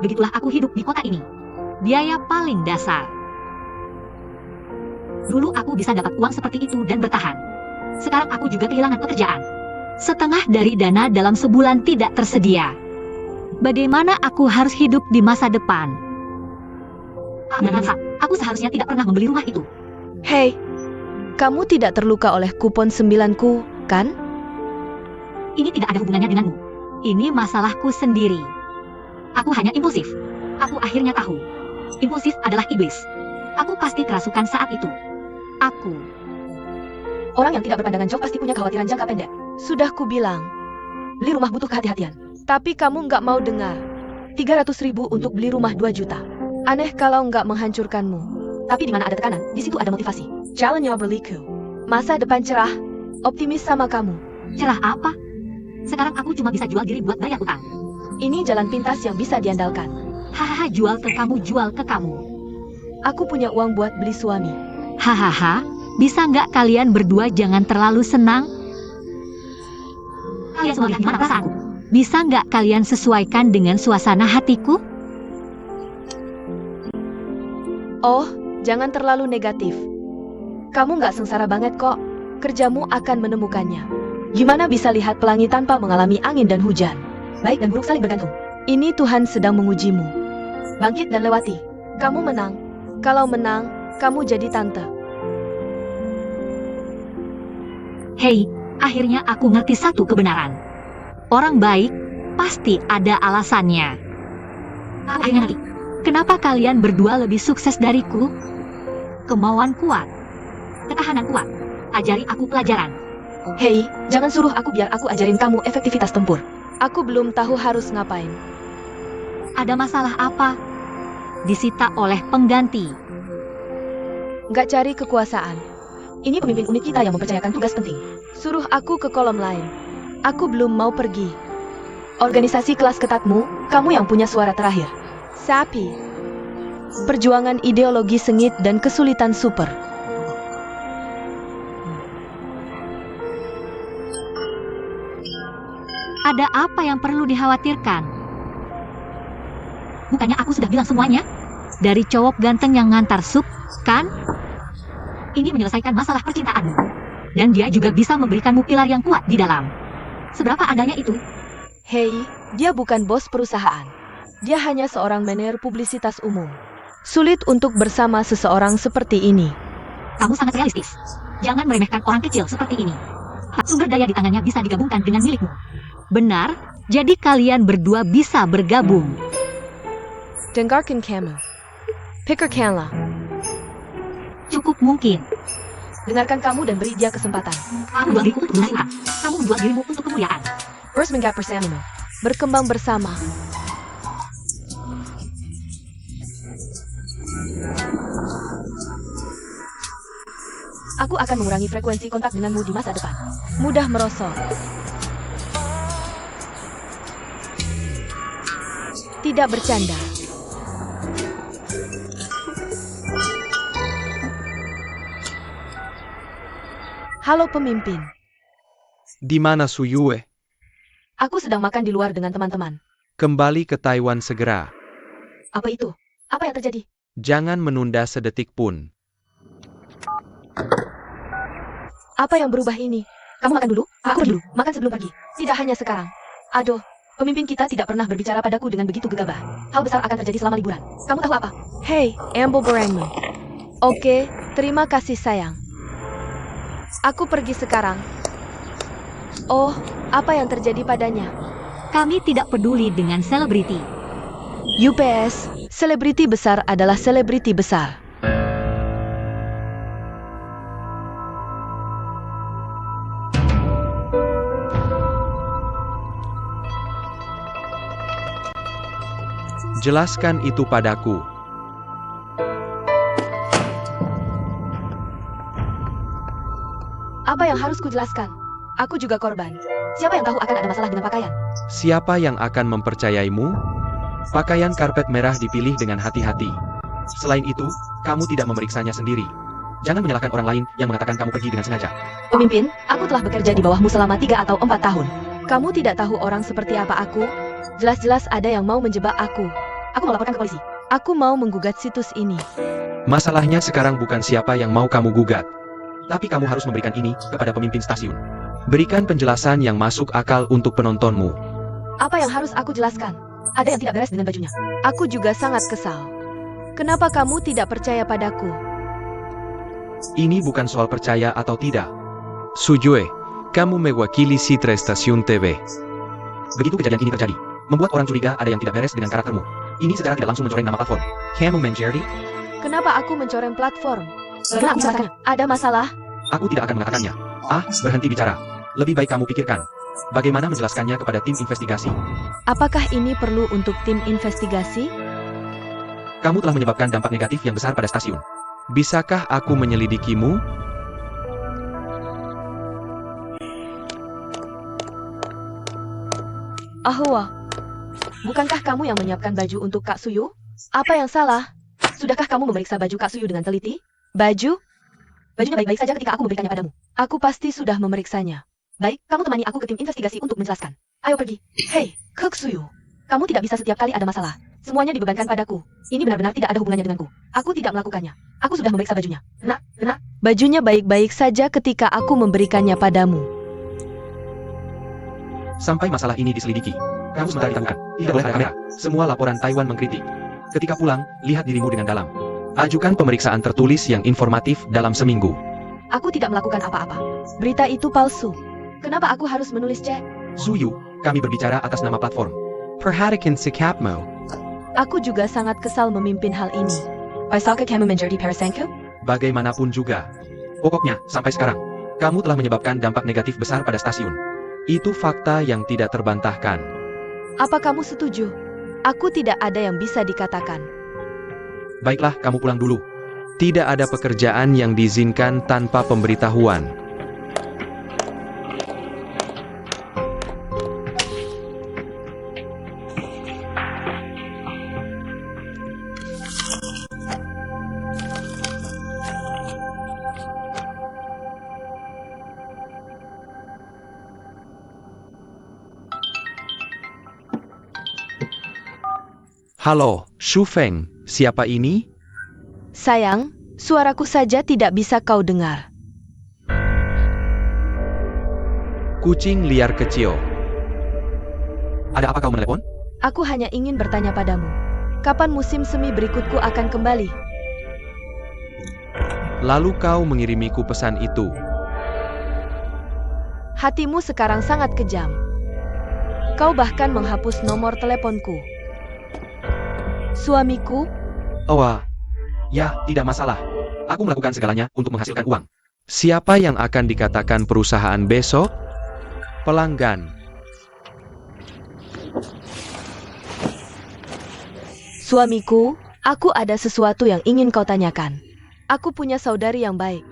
Begitulah aku hidup di kota ini. Biaya paling dasar. Dulu aku bisa dapat uang seperti itu dan bertahan. Sekarang aku juga kehilangan pekerjaan. Setengah dari dana dalam sebulan tidak tersedia. Bagaimana aku harus hidup di masa depan? Aku seharusnya tidak pernah membeli rumah itu. Hei, kamu tidak terluka oleh kupon 9-ku, kan? Ini tidak ada hubungannya denganmu. Ini masalahku sendiri. Aku hanya impulsif. Aku akhirnya tahu. Impulsif adalah iblis. Aku pasti kerasukan saat itu. Aku. Orang yang tidak berpandangan jauh pasti punya kekhawatiran jangka pendek. Sudah kubilang, beli rumah butuh kehati-hatian. Tapi kamu nggak mau dengar. 300.000 untuk beli rumah 2 juta. Aneh kalau nggak menghancurkanmu. Tapi di mana ada tekanan, di situ ada motivasi. Jalannya berliku. Masa depan cerah. Optimis sama kamu. Cerah apa? Sekarang aku cuma bisa jual diri buat bayar utang. Ini jalan pintas yang bisa diandalkan. Hahaha, jual ke kamu, jual ke kamu. Aku punya uang buat beli suami. Hahaha, bisa nggak kalian berdua jangan terlalu senang? Kalian semua lihat gimana perasaanku? Bisa nggak kalian sesuaikan dengan suasana hatiku? Oh, jangan terlalu negatif. Kamu nggak sengsara banget kok. Kerjamu akan menemukannya. Gimana bisa lihat pelangi tanpa mengalami angin dan hujan? Baik dan buruk saling bergantung. Ini Tuhan sedang mengujimu. Bangkit dan lewati. Kamu menang. Kalau menang, kamu jadi tante. Hei, akhirnya aku ngerti satu kebenaran. Orang baik pasti ada alasannya. Akhirnya ngerti. Kenapa kalian berdua lebih sukses dariku? Kemauan kuat. Ketahanan kuat. Ajari aku pelajaran. Hei, jangan suruh aku biar aku ajarin kamu efektivitas tempur. Aku belum tahu harus ngapain. Ada masalah apa? Disita oleh pengganti. Nggak cari kekuasaan. Ini pemimpin unit kita yang mempercayakan tugas penting. Suruh aku ke kolom lain. Aku belum mau pergi. Organisasi kelas ketatmu, kamu yang punya suara terakhir. Sapi. Perjuangan ideologi sengit dan kesulitan super. Ada apa yang perlu dikhawatirkan? Bukannya aku sudah bilang semuanya? Dari cowok ganteng yang ngantar sup, kan? Ini menyelesaikan masalah percintaanmu. Dan dia juga bisa memberikanmu pilar yang kuat di dalam. Seberapa adanya itu? Hei, dia bukan bos perusahaan. Dia hanya seorang manajer publisitas umum. Sulit untuk bersama seseorang seperti ini. Kamu sangat realistis. Jangan meremehkan orang kecil seperti ini. Sumber daya di tangannya bisa digabungkan dengan milikmu. Benar, jadi kalian berdua bisa bergabung. Dengarkan kamu. Pikirkanlah. Cukup mungkin. Dengarkan kamu dan beri dia kesempatan. Kamu jual dirimu untuk nasihat. Kamu jual dirimu untuk kemuliaan. Terus menggap bersama. Berkembang bersama. Aku akan mengurangi frekuensi kontak denganmu di masa depan. Mudah merosot. Tidak bercanda. Halo pemimpin. Di mana Su Yue? Aku sedang makan di luar dengan teman-teman. Kembali ke Taiwan segera. Apa itu? Apa yang terjadi? Jangan menunda sedetik pun. Apa yang berubah ini? Kamu makan dulu? Aku dulu. Makan sebelum pergi. Tidak hanya sekarang. Aduh, pemimpin kita tidak pernah berbicara padaku dengan begitu gegabah. Hal besar akan terjadi selama liburan. Kamu tahu apa? Hei, Ambo Berengmu. Oke, terima kasih sayang. Aku pergi sekarang. Oh, apa yang terjadi padanya? Kami tidak peduli dengan selebriti. UPS, selebriti besar adalah selebriti besar. Jelaskan itu padaku. Apa yang harus kujelaskan? Aku juga korban. Siapa yang tahu akan ada masalah dengan pakaian? Siapa yang akan mempercayaimu? Pakaian karpet merah dipilih dengan hati-hati. Selain itu, kamu tidak memeriksanya sendiri. Jangan menyalahkan orang lain yang mengatakan kamu pergi dengan sengaja. Pemimpin, aku telah bekerja di bawahmu selama 3 atau 4 tahun. Kamu tidak tahu orang seperti apa aku? Jelas-jelas ada yang mau menjebak aku. Aku melaporkan ke polisi. Aku mau menggugat situs ini. Masalahnya sekarang bukan siapa yang mau kamu gugat. Tapi kamu harus memberikan ini kepada pemimpin stasiun. Berikan penjelasan yang masuk akal untuk penontonmu. Apa yang harus aku jelaskan? Ada yang tidak beres dengan bajunya. Aku juga sangat kesal. Kenapa kamu tidak percaya padaku? Ini bukan soal percaya atau tidak. Sujue, kamu mewakili Citra Stasiun TV. Begitu kejadian ini terjadi, membuat orang curiga ada yang tidak beres dengan karaktermu. Ini secara tidak langsung mencoreng nama platform. Kamu menjadi? Kenapa aku mencoreng platform? Karena aku merasakannya. Ada masalah? Aku tidak akan mengatakannya. Berhenti bicara. Lebih baik kamu pikirkan. Bagaimana menjelaskannya kepada tim investigasi? Apakah ini perlu untuk tim investigasi? Kamu telah menyebabkan dampak negatif yang besar pada stasiun. Bisakah aku menyelidikimu? Ahwa, bukankah kamu yang menyiapkan baju untuk Kak Suyu? Apa yang salah? Sudahkah kamu memeriksa baju Kak Suyu dengan teliti? Baju? Bajunya baik-baik saja ketika aku memberikannya padamu. Aku pasti sudah memeriksanya. Baik, kamu temani aku ke tim investigasi untuk menjelaskan. Ayo pergi. Hei, Kak Suyu. Kamu tidak bisa setiap kali ada masalah. Semuanya dibebankan padaku. Ini benar-benar tidak ada hubungannya denganku. Aku tidak melakukannya. Aku sudah memeriksa bajunya. Nak. Bajunya baik-baik saja ketika aku memberikannya padamu. Sampai masalah ini diselidiki, kamu sementara ditahukan. Tidak boleh ada kamera. Semua laporan Taiwan mengkritik. Ketika pulang, lihat dirimu dengan dalam. Ajukan pemeriksaan tertulis yang informatif dalam seminggu. Aku tidak melakukan apa-apa. Berita itu palsu. Kenapa aku harus menulis cek? Suyu, kami berbicara atas nama platform. Perhatikan sikapmu. Aku juga sangat kesal memimpin hal ini. Bisakah kamu menjadi parasanku? Bagaimanapun juga. Pokoknya, sampai sekarang, kamu telah menyebabkan dampak negatif besar pada stasiun. Itu fakta yang tidak terbantahkan. Apa kamu setuju? Aku tidak ada yang bisa dikatakan. Baiklah, kamu pulang dulu. Tidak ada pekerjaan yang diizinkan tanpa pemberitahuan. Halo, Shu Feng, siapa ini? Sayang, suaraku saja tidak bisa kau dengar. Kucing liar kecil. Ada apa kau menelepon? Aku hanya ingin bertanya padamu. Kapan musim semi berikutku akan kembali? Lalu kau mengirimiku pesan itu. Hatimu sekarang sangat kejam. Kau bahkan menghapus nomor teleponku. Suamiku? Ya, tidak masalah. Aku melakukan segalanya untuk menghasilkan uang. Siapa yang akan dikatakan perusahaan besok? Pelanggan. Suamiku, aku ada sesuatu yang ingin kau tanyakan. Aku punya saudari yang baik.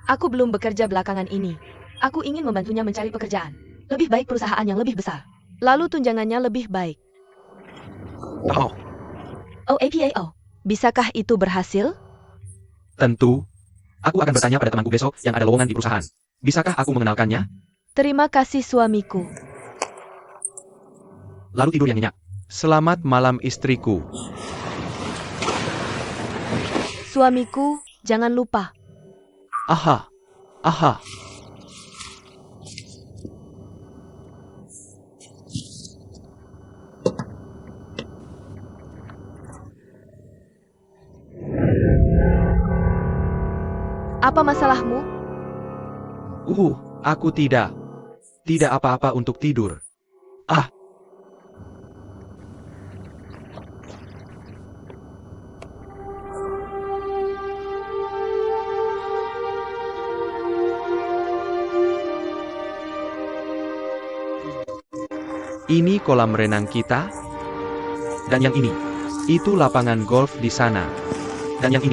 Aku belum bekerja belakangan ini. Aku ingin membantunya mencari pekerjaan. Lebih baik perusahaan yang lebih besar. Lalu tunjangannya lebih baik. APAO. Bisakah itu berhasil? Tentu. Aku akan bertanya pada temanku besok yang ada lowongan di perusahaan. Bisakah aku mengenalkannya? Terima kasih suamiku. Lalu tidur yang nyenyak. Selamat malam istriku. Suamiku, jangan lupa. Aha. Apa masalahmu? Aku tidak. Tidak apa-apa untuk tidur. Ini kolam renang kita. Dan yang ini. Itu lapangan golf di sana. Dan yang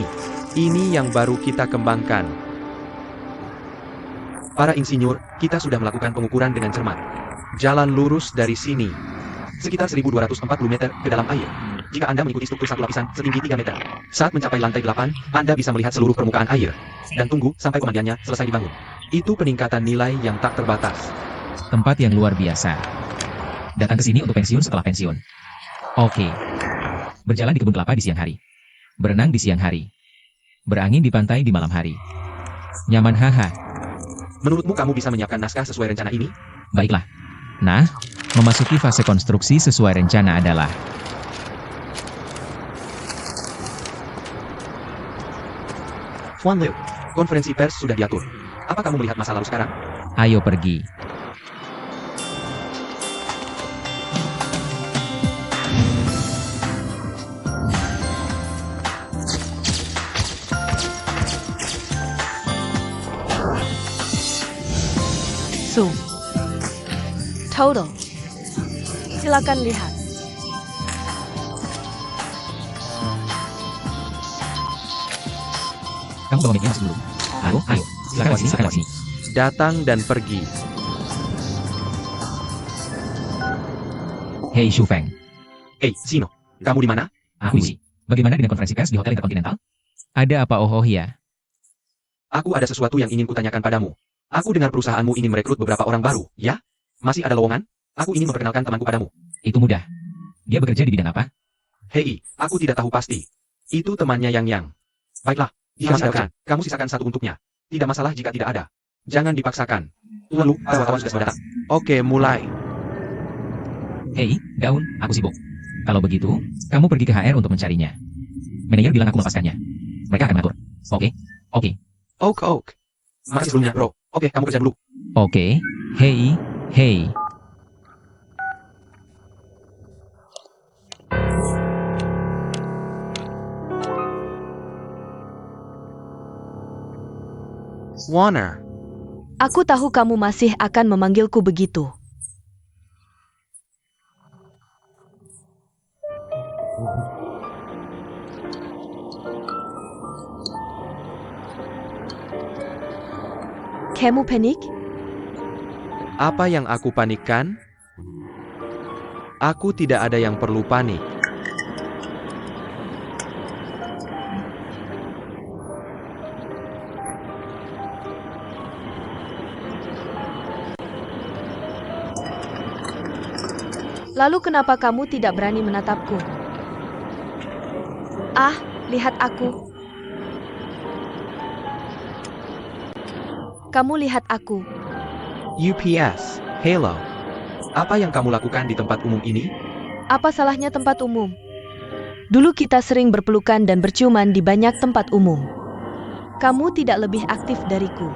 ini yang baru kita kembangkan. Para insinyur, kita sudah melakukan pengukuran dengan cermat. Jalan lurus dari sini. Sekitar 1240 meter ke dalam air. Jika Anda mengikuti struktur satu lapisan setinggi 3 meter. Saat mencapai lantai 8, Anda bisa melihat seluruh permukaan air. Dan tunggu sampai komandannya selesai dibangun. Itu peningkatan nilai yang tak terbatas. Tempat yang luar biasa. Datang ke sini untuk pensiun setelah pensiun. Oke. Berjalan di kebun kelapa di siang hari. Berenang di siang hari. Berangin di pantai di malam hari. Nyaman haha. Menurutmu kamu bisa menyiapkan naskah sesuai rencana ini? Baiklah. Nah, memasuki fase konstruksi sesuai rencana adalah Juan Liu, konferensi pers sudah diatur. Apa kamu melihat masa lalu sekarang? ayo pergi. Zoom. Total. Silakan lihat. Kamu bawa media masuk dulu. Halo, ayo. Silakan lewat sini, silakan lewat sini. Datang dan pergi. Hei Shu Feng. Sino, kamu di mana? Aku isi. Bagaimana dengan konferensi pers di Hotel Intercontinental? Ada apa oh ya? Aku ada sesuatu yang ingin kutanyakan padamu. Aku dengar perusahaanmu ingin merekrut beberapa orang baru, ya? Masih ada lowongan? Aku ingin memperkenalkan temanku padamu. Itu mudah. Dia bekerja di bidang apa? Hei, aku tidak tahu pasti. Itu temannya Yang. Baiklah, jika masih ada urusan, kamu sisakan satu untuknya. Tidak masalah jika tidak ada. Jangan dipaksakan. Lalu, para wartawan sudah semua datang. Oke, mulai. Hei, Daun, aku sibuk. Kalau begitu, kamu pergi ke HR untuk mencarinya. Manajer bilang aku melepaskannya. Mereka akan mengatur. Oke? Oke. Oke. Masih sebelumnya, bro. Oke, kamu kerja dulu. Oke. Hei. Warner. Aku tahu kamu masih akan memanggilku begitu. Kamu panik? Apa yang aku panikkan? Aku tidak ada yang perlu panik. Lalu kenapa kamu tidak berani menatapku? Ah, lihat aku. Kamu lihat aku. UPS, Halo. Apa yang kamu lakukan di tempat umum ini? Apa salahnya tempat umum? Dulu kita sering berpelukan dan berciuman di banyak tempat umum. Kamu tidak lebih aktif dariku.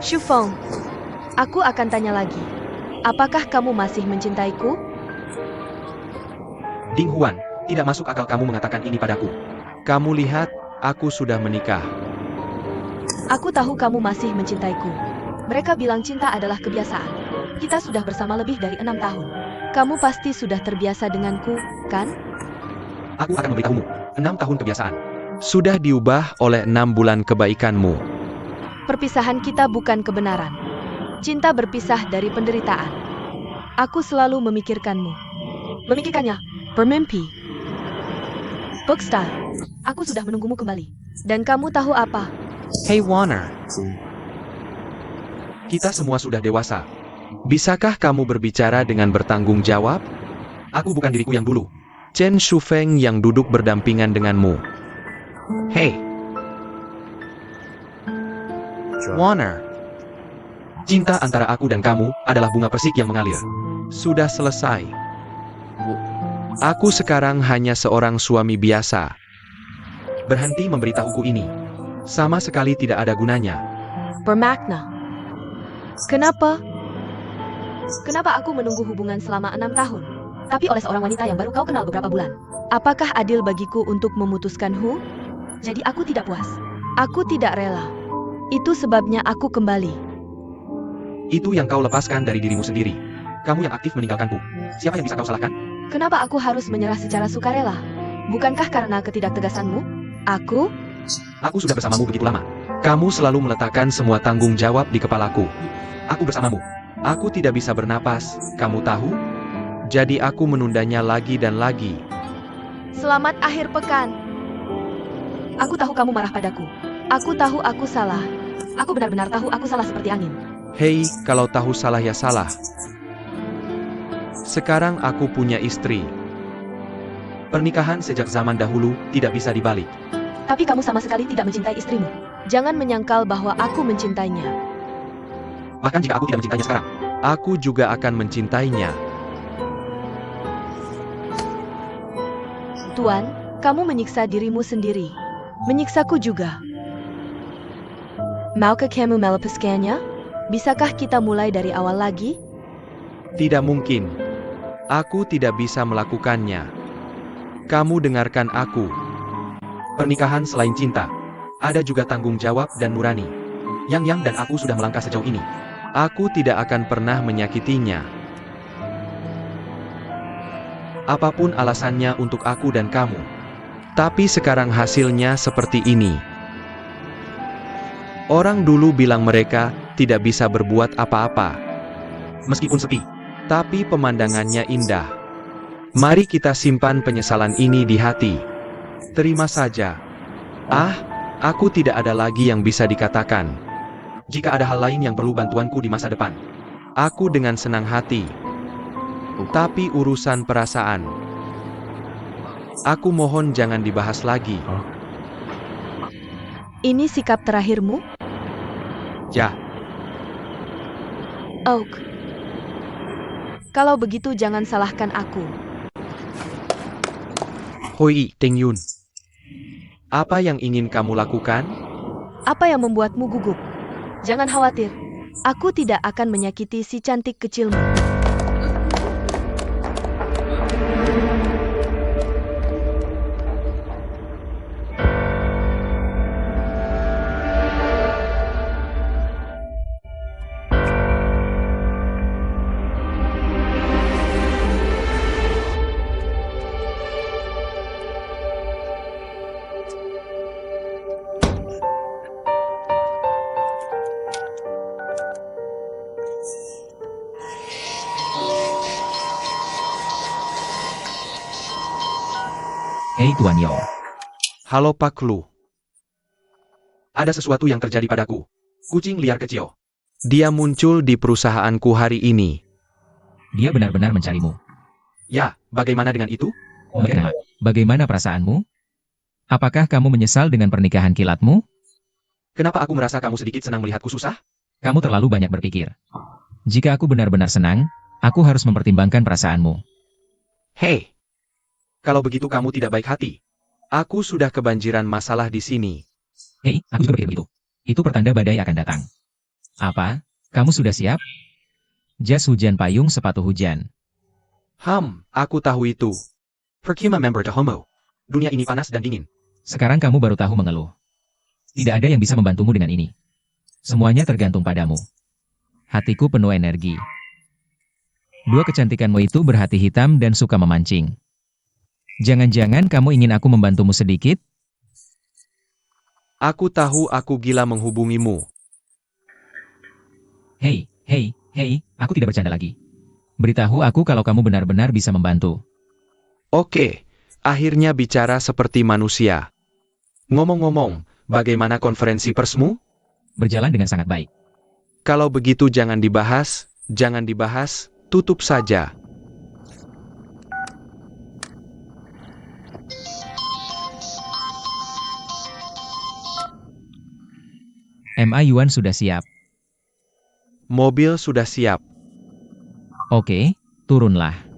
Shu Feng, aku akan tanya lagi. Apakah kamu masih mencintaiku? Ding Huan, tidak masuk akal kamu mengatakan ini padaku. Kamu lihat, aku sudah menikah. Aku tahu kamu masih mencintaiku. Mereka bilang cinta adalah kebiasaan. Kita sudah bersama lebih dari 6 tahun. Kamu pasti sudah terbiasa denganku, kan? Aku akan memberitahumu. 6 tahun kebiasaan. Sudah diubah oleh 6 bulan kebaikanmu. Perpisahan kita bukan kebenaran. Cinta berpisah dari penderitaan. Aku selalu memikirkanmu. Memikirkannya. Bermimpi. Bookstyle. Aku sudah menunggumu kembali. Dan kamu tahu apa? Hey Warner. Kita semua sudah dewasa. Bisakah kamu berbicara dengan bertanggung jawab? Aku bukan diriku yang dulu. Chen Shufeng yang duduk berdampingan denganmu. Hey. Warner. Cinta antara aku dan kamu adalah bunga persik yang mengalir. Sudah selesai. Aku sekarang hanya seorang suami biasa. Berhenti memberitahuku ini. Sama sekali tidak ada gunanya. Bermakna. Kenapa? Kenapa aku menunggu hubungan selama 6 tahun? Tapi oleh seorang wanita yang baru kau kenal beberapa bulan. Apakah adil bagiku untuk memutuskan Jadi aku tidak puas. Aku tidak rela. Itu sebabnya aku kembali. Itu yang kau lepaskan dari dirimu sendiri. Kamu yang aktif meninggalkanku. Siapa yang bisa kau salahkan? Kenapa aku harus menyerah secara sukarela? Bukankah karena ketidaktegasanmu? Aku? Aku sudah bersamamu begitu lama. Kamu selalu meletakkan semua tanggung jawab di kepalaku. Aku bersamamu. Aku tidak bisa bernapas, kamu tahu? Jadi aku menundanya lagi dan lagi. Selamat akhir pekan. Aku tahu kamu marah padaku. Aku tahu aku salah. Aku benar-benar tahu aku salah seperti angin. Hei, kalau tahu salah ya salah. Sekarang aku punya istri. Pernikahan sejak zaman dahulu tidak bisa dibalik. Tapi kamu sama sekali tidak mencintai istrimu. Jangan menyangkal bahwa aku mencintainya. Bahkan jika aku tidak mencintainya sekarang, aku juga akan mencintainya. Tuan, kamu menyiksa dirimu sendiri. Menyiksaku juga. Maukah kamu melepaskannya? Bisakah kita mulai dari awal lagi? Tidak mungkin. Aku tidak bisa melakukannya. Kamu dengarkan aku. Pernikahan selain cinta, ada juga tanggung jawab dan nurani. Yang dan aku sudah melangkah sejauh ini. Aku tidak akan pernah menyakitinya. Apapun alasannya untuk aku dan kamu. Tapi sekarang hasilnya seperti ini. Orang dulu bilang mereka tidak bisa berbuat apa-apa. Meskipun sepi, tapi pemandangannya indah. Mari kita simpan penyesalan ini di hati. Terima saja. Aku tidak ada lagi yang bisa dikatakan. Jika ada hal lain yang perlu bantuanku di masa depan, aku dengan senang hati. Tapi urusan perasaan, aku mohon jangan dibahas lagi. Ini sikap terakhirmu? Ya, Oak. Kalau begitu jangan salahkan aku. Hoi, Teng Yun. Apa yang ingin kamu lakukan? Apa yang membuatmu gugup? Jangan khawatir. Aku tidak akan menyakiti si cantik kecilmu. Hei Tuan Yo. Halo Pak Lu. Ada sesuatu yang terjadi padaku. Kucing liar kecil. Dia muncul di perusahaanku hari ini. Dia benar-benar mencarimu. Ya, bagaimana dengan itu? Bagaimana perasaanmu? Apakah kamu menyesal dengan pernikahan kilatmu? Kenapa aku merasa kamu sedikit senang melihatku susah? Kamu terlalu banyak berpikir. Jika aku benar-benar senang, aku harus mempertimbangkan perasaanmu. Hei, kalau begitu kamu tidak baik hati. Aku sudah kebanjiran masalah di sini. Hei, aku juga berpikir begitu. Itu pertanda badai akan datang. Apa? Kamu sudah siap? Jas hujan payung sepatu hujan. Aku tahu itu. Perkima member the homo. Dunia ini panas dan dingin. Sekarang kamu baru tahu mengeluh. Tidak ada yang bisa membantumu dengan ini. Semuanya tergantung padamu. Hatiku penuh energi. Dua kecantikanmu itu berhati hitam dan suka memancing. Jangan-jangan kamu ingin aku membantumu sedikit? Aku tahu aku gila menghubungimu. Hei, aku tidak bercanda lagi. Beritahu aku kalau kamu benar-benar bisa membantu. Oke, akhirnya bicara seperti manusia. Ngomong-ngomong, bagaimana konferensi persmu? Berjalan dengan sangat baik. Kalau begitu jangan dibahas, tutup saja. Ma Yuan sudah siap. Mobil sudah siap. Oke, turunlah.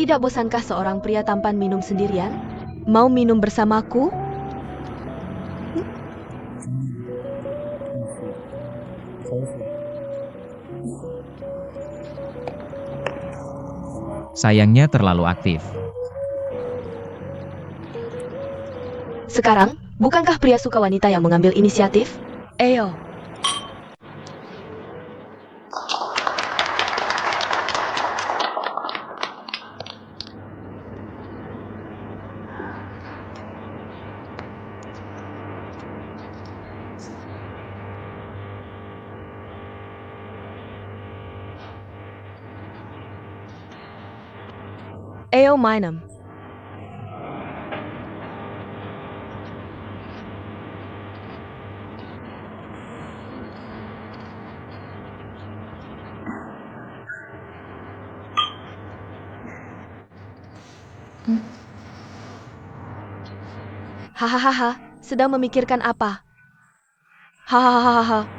Tidak bosankah seorang pria tampan minum sendirian? Mau minum bersamaku? Sayangnya terlalu aktif. Sekarang, bukankah pria suka wanita yang mengambil inisiatif? Ayo. Ayo minum. Hahaha, sedang memikirkan apa? Hahaha.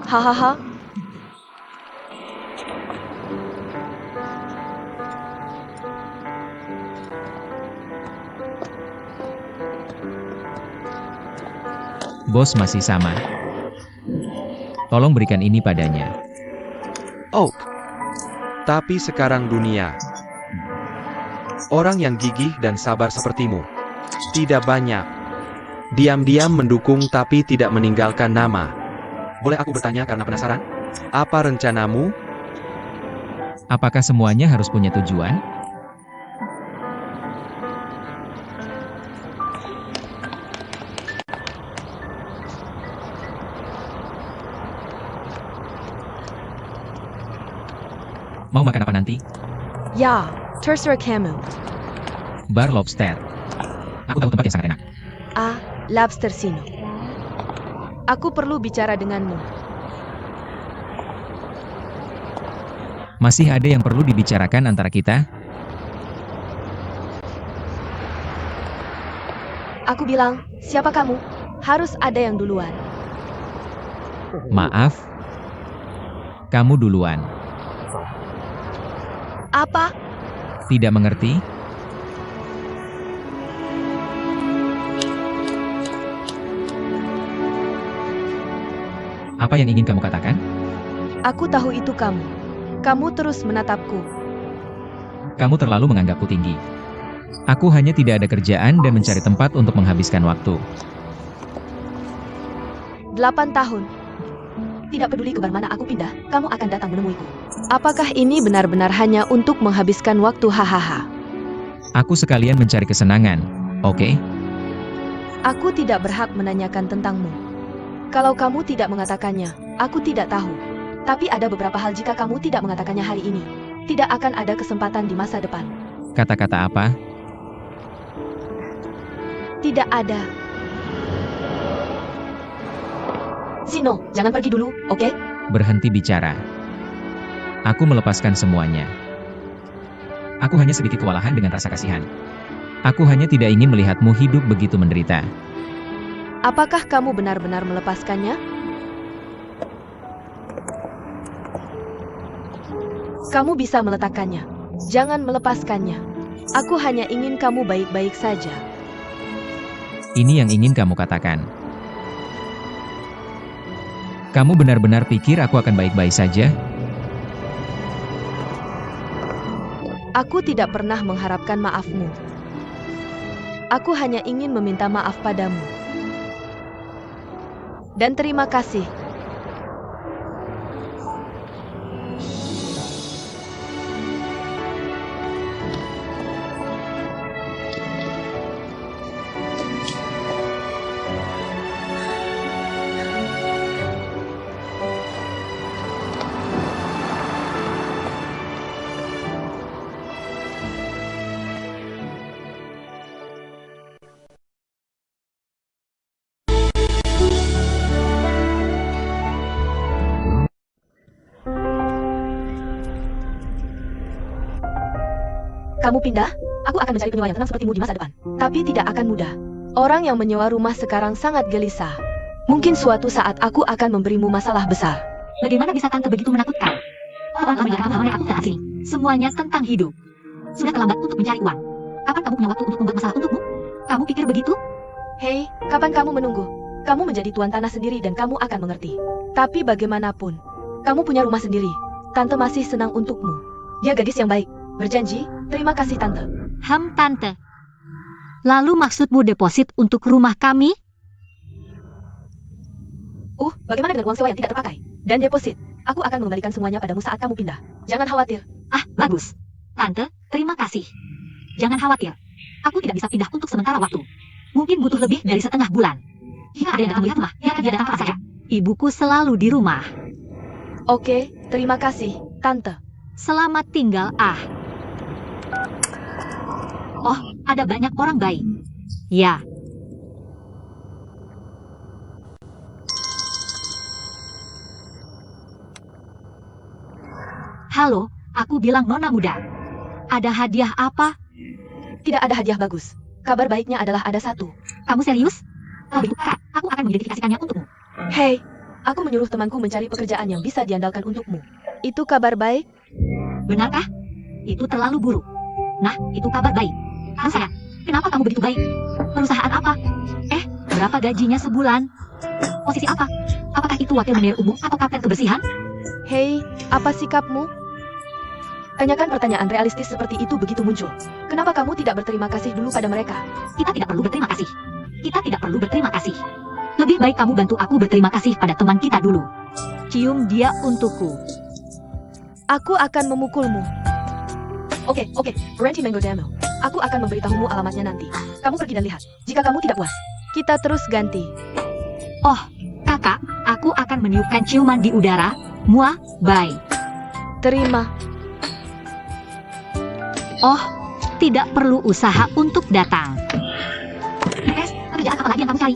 Hahaha. Bos masih sama. Tolong berikan ini padanya. Oh, tapi sekarang dunia. Orang yang gigih dan sabar sepertimu tidak banyak. Diam-diam mendukung tapi tidak meninggalkan nama. Boleh aku bertanya karena penasaran? Apa rencanamu? Apakah semuanya harus punya tujuan? Mau makan apa nanti? Ya, terserah kamu. Bar Lobster. Aku tahu tempat yang sangat enak. Lobster Sino. Aku perlu bicara denganmu. Masih ada yang perlu dibicarakan antara kita? Aku bilang, siapa kamu? Harus ada yang duluan. Maaf. Kamu duluan. Apa? Tidak mengerti? Apa yang ingin kamu katakan? Aku tahu itu kamu. Kamu terus menatapku. Kamu terlalu menganggapku tinggi. Aku hanya tidak ada kerjaan dan mencari tempat untuk menghabiskan waktu. 8 tahun. Tidak peduli ke mana aku pindah, kamu akan datang menemuiku. Apakah ini benar-benar hanya untuk menghabiskan waktu? Hahaha. Aku sekalian mencari kesenangan, oke? Aku tidak berhak menanyakan tentangmu. Kalau kamu tidak mengatakannya, aku tidak tahu. Tapi ada beberapa hal jika kamu tidak mengatakannya hari ini. Tidak akan ada kesempatan di masa depan. Kata-kata apa? Tidak ada. Sino, jangan pergi dulu, oke? Berhenti bicara. Aku melepaskan semuanya. Aku hanya sedikit kewalahan dengan rasa kasihan. Aku hanya tidak ingin melihatmu hidup begitu menderita. Apakah kamu benar-benar melepaskannya? Kamu bisa meletakkannya. Jangan melepaskannya. Aku hanya ingin kamu baik-baik saja. Ini yang ingin kamu katakan. Kamu benar-benar pikir aku akan baik-baik saja? Aku tidak pernah mengharapkan maafmu. Aku hanya ingin meminta maaf padamu. Dan terima kasih. Kamu pindah? Aku akan mencari penyewa yang tenang sepertimu di masa depan. Tapi tidak akan mudah. Orang yang menyewa rumah sekarang sangat gelisah. Mungkin suatu saat aku akan memberimu masalah besar. Bagaimana bisa tante begitu menakutkan? Kamu aku ke sini. Semuanya tentang hidup. Sudah terlambat untuk mencari uang. Kapan kamu punya waktu untuk membuat masalah untukmu? Kamu pikir begitu? Hei, kapan kamu menunggu? Kamu menjadi tuan tanah sendiri dan kamu akan mengerti. Tapi bagaimanapun, kamu punya rumah sendiri. Tante masih senang untukmu. Dia gadis yang baik. Berjanji, terima kasih tante. Tante. Lalu maksudmu deposit untuk rumah kami? Bagaimana dengan uang sewa yang tidak terpakai? Dan deposit. Aku akan mengembalikan semuanya padamu saat kamu pindah. Jangan khawatir. Bagus. Tante, terima kasih. Jangan khawatir. Aku tidak bisa pindah untuk sementara waktu. Mungkin butuh lebih dari setengah bulan. Jika ada yang datang melihat rumah, dia akan datang kapan saja. Ibuku selalu di rumah. Oke, terima kasih, tante. Selamat tinggal, Oh, ada banyak orang baik. Ya. Halo, aku bilang nona muda. Ada hadiah apa? Tidak ada hadiah bagus. Kabar baiknya adalah ada satu. Kamu serius? Kalau begitu, aku akan mengidentifikasikannya untukmu. Hei, aku menyuruh temanku mencari pekerjaan yang bisa diandalkan untukmu. Itu kabar baik? Benarkah? Itu terlalu buruk. Nah, itu kabar baik. Sayang, kenapa kamu begitu baik? Perusahaan apa? Berapa gajinya sebulan? Posisi apa? Apakah itu wakil manajer umum atau kapten kebersihan? Hei, apa sikapmu? Tanyakan pertanyaan realistis seperti itu begitu muncul. Kenapa kamu tidak berterima kasih dulu pada mereka? Kita tidak perlu berterima kasih. Kita tidak perlu berterima kasih. Lebih baik kamu bantu aku berterima kasih pada teman kita dulu. Cium dia untukku. Aku akan memukulmu. Oke, Randy Mango Demo. Aku akan memberitahumu alamatnya nanti. Kamu pergi dan lihat. Jika kamu tidak puas, kita terus ganti. Oh, kakak, aku akan meniupkan ciuman di udara. Muah, bye. Terima. Oh, tidak perlu usaha untuk datang. Pekerjaan apa lagi yang kamu cari?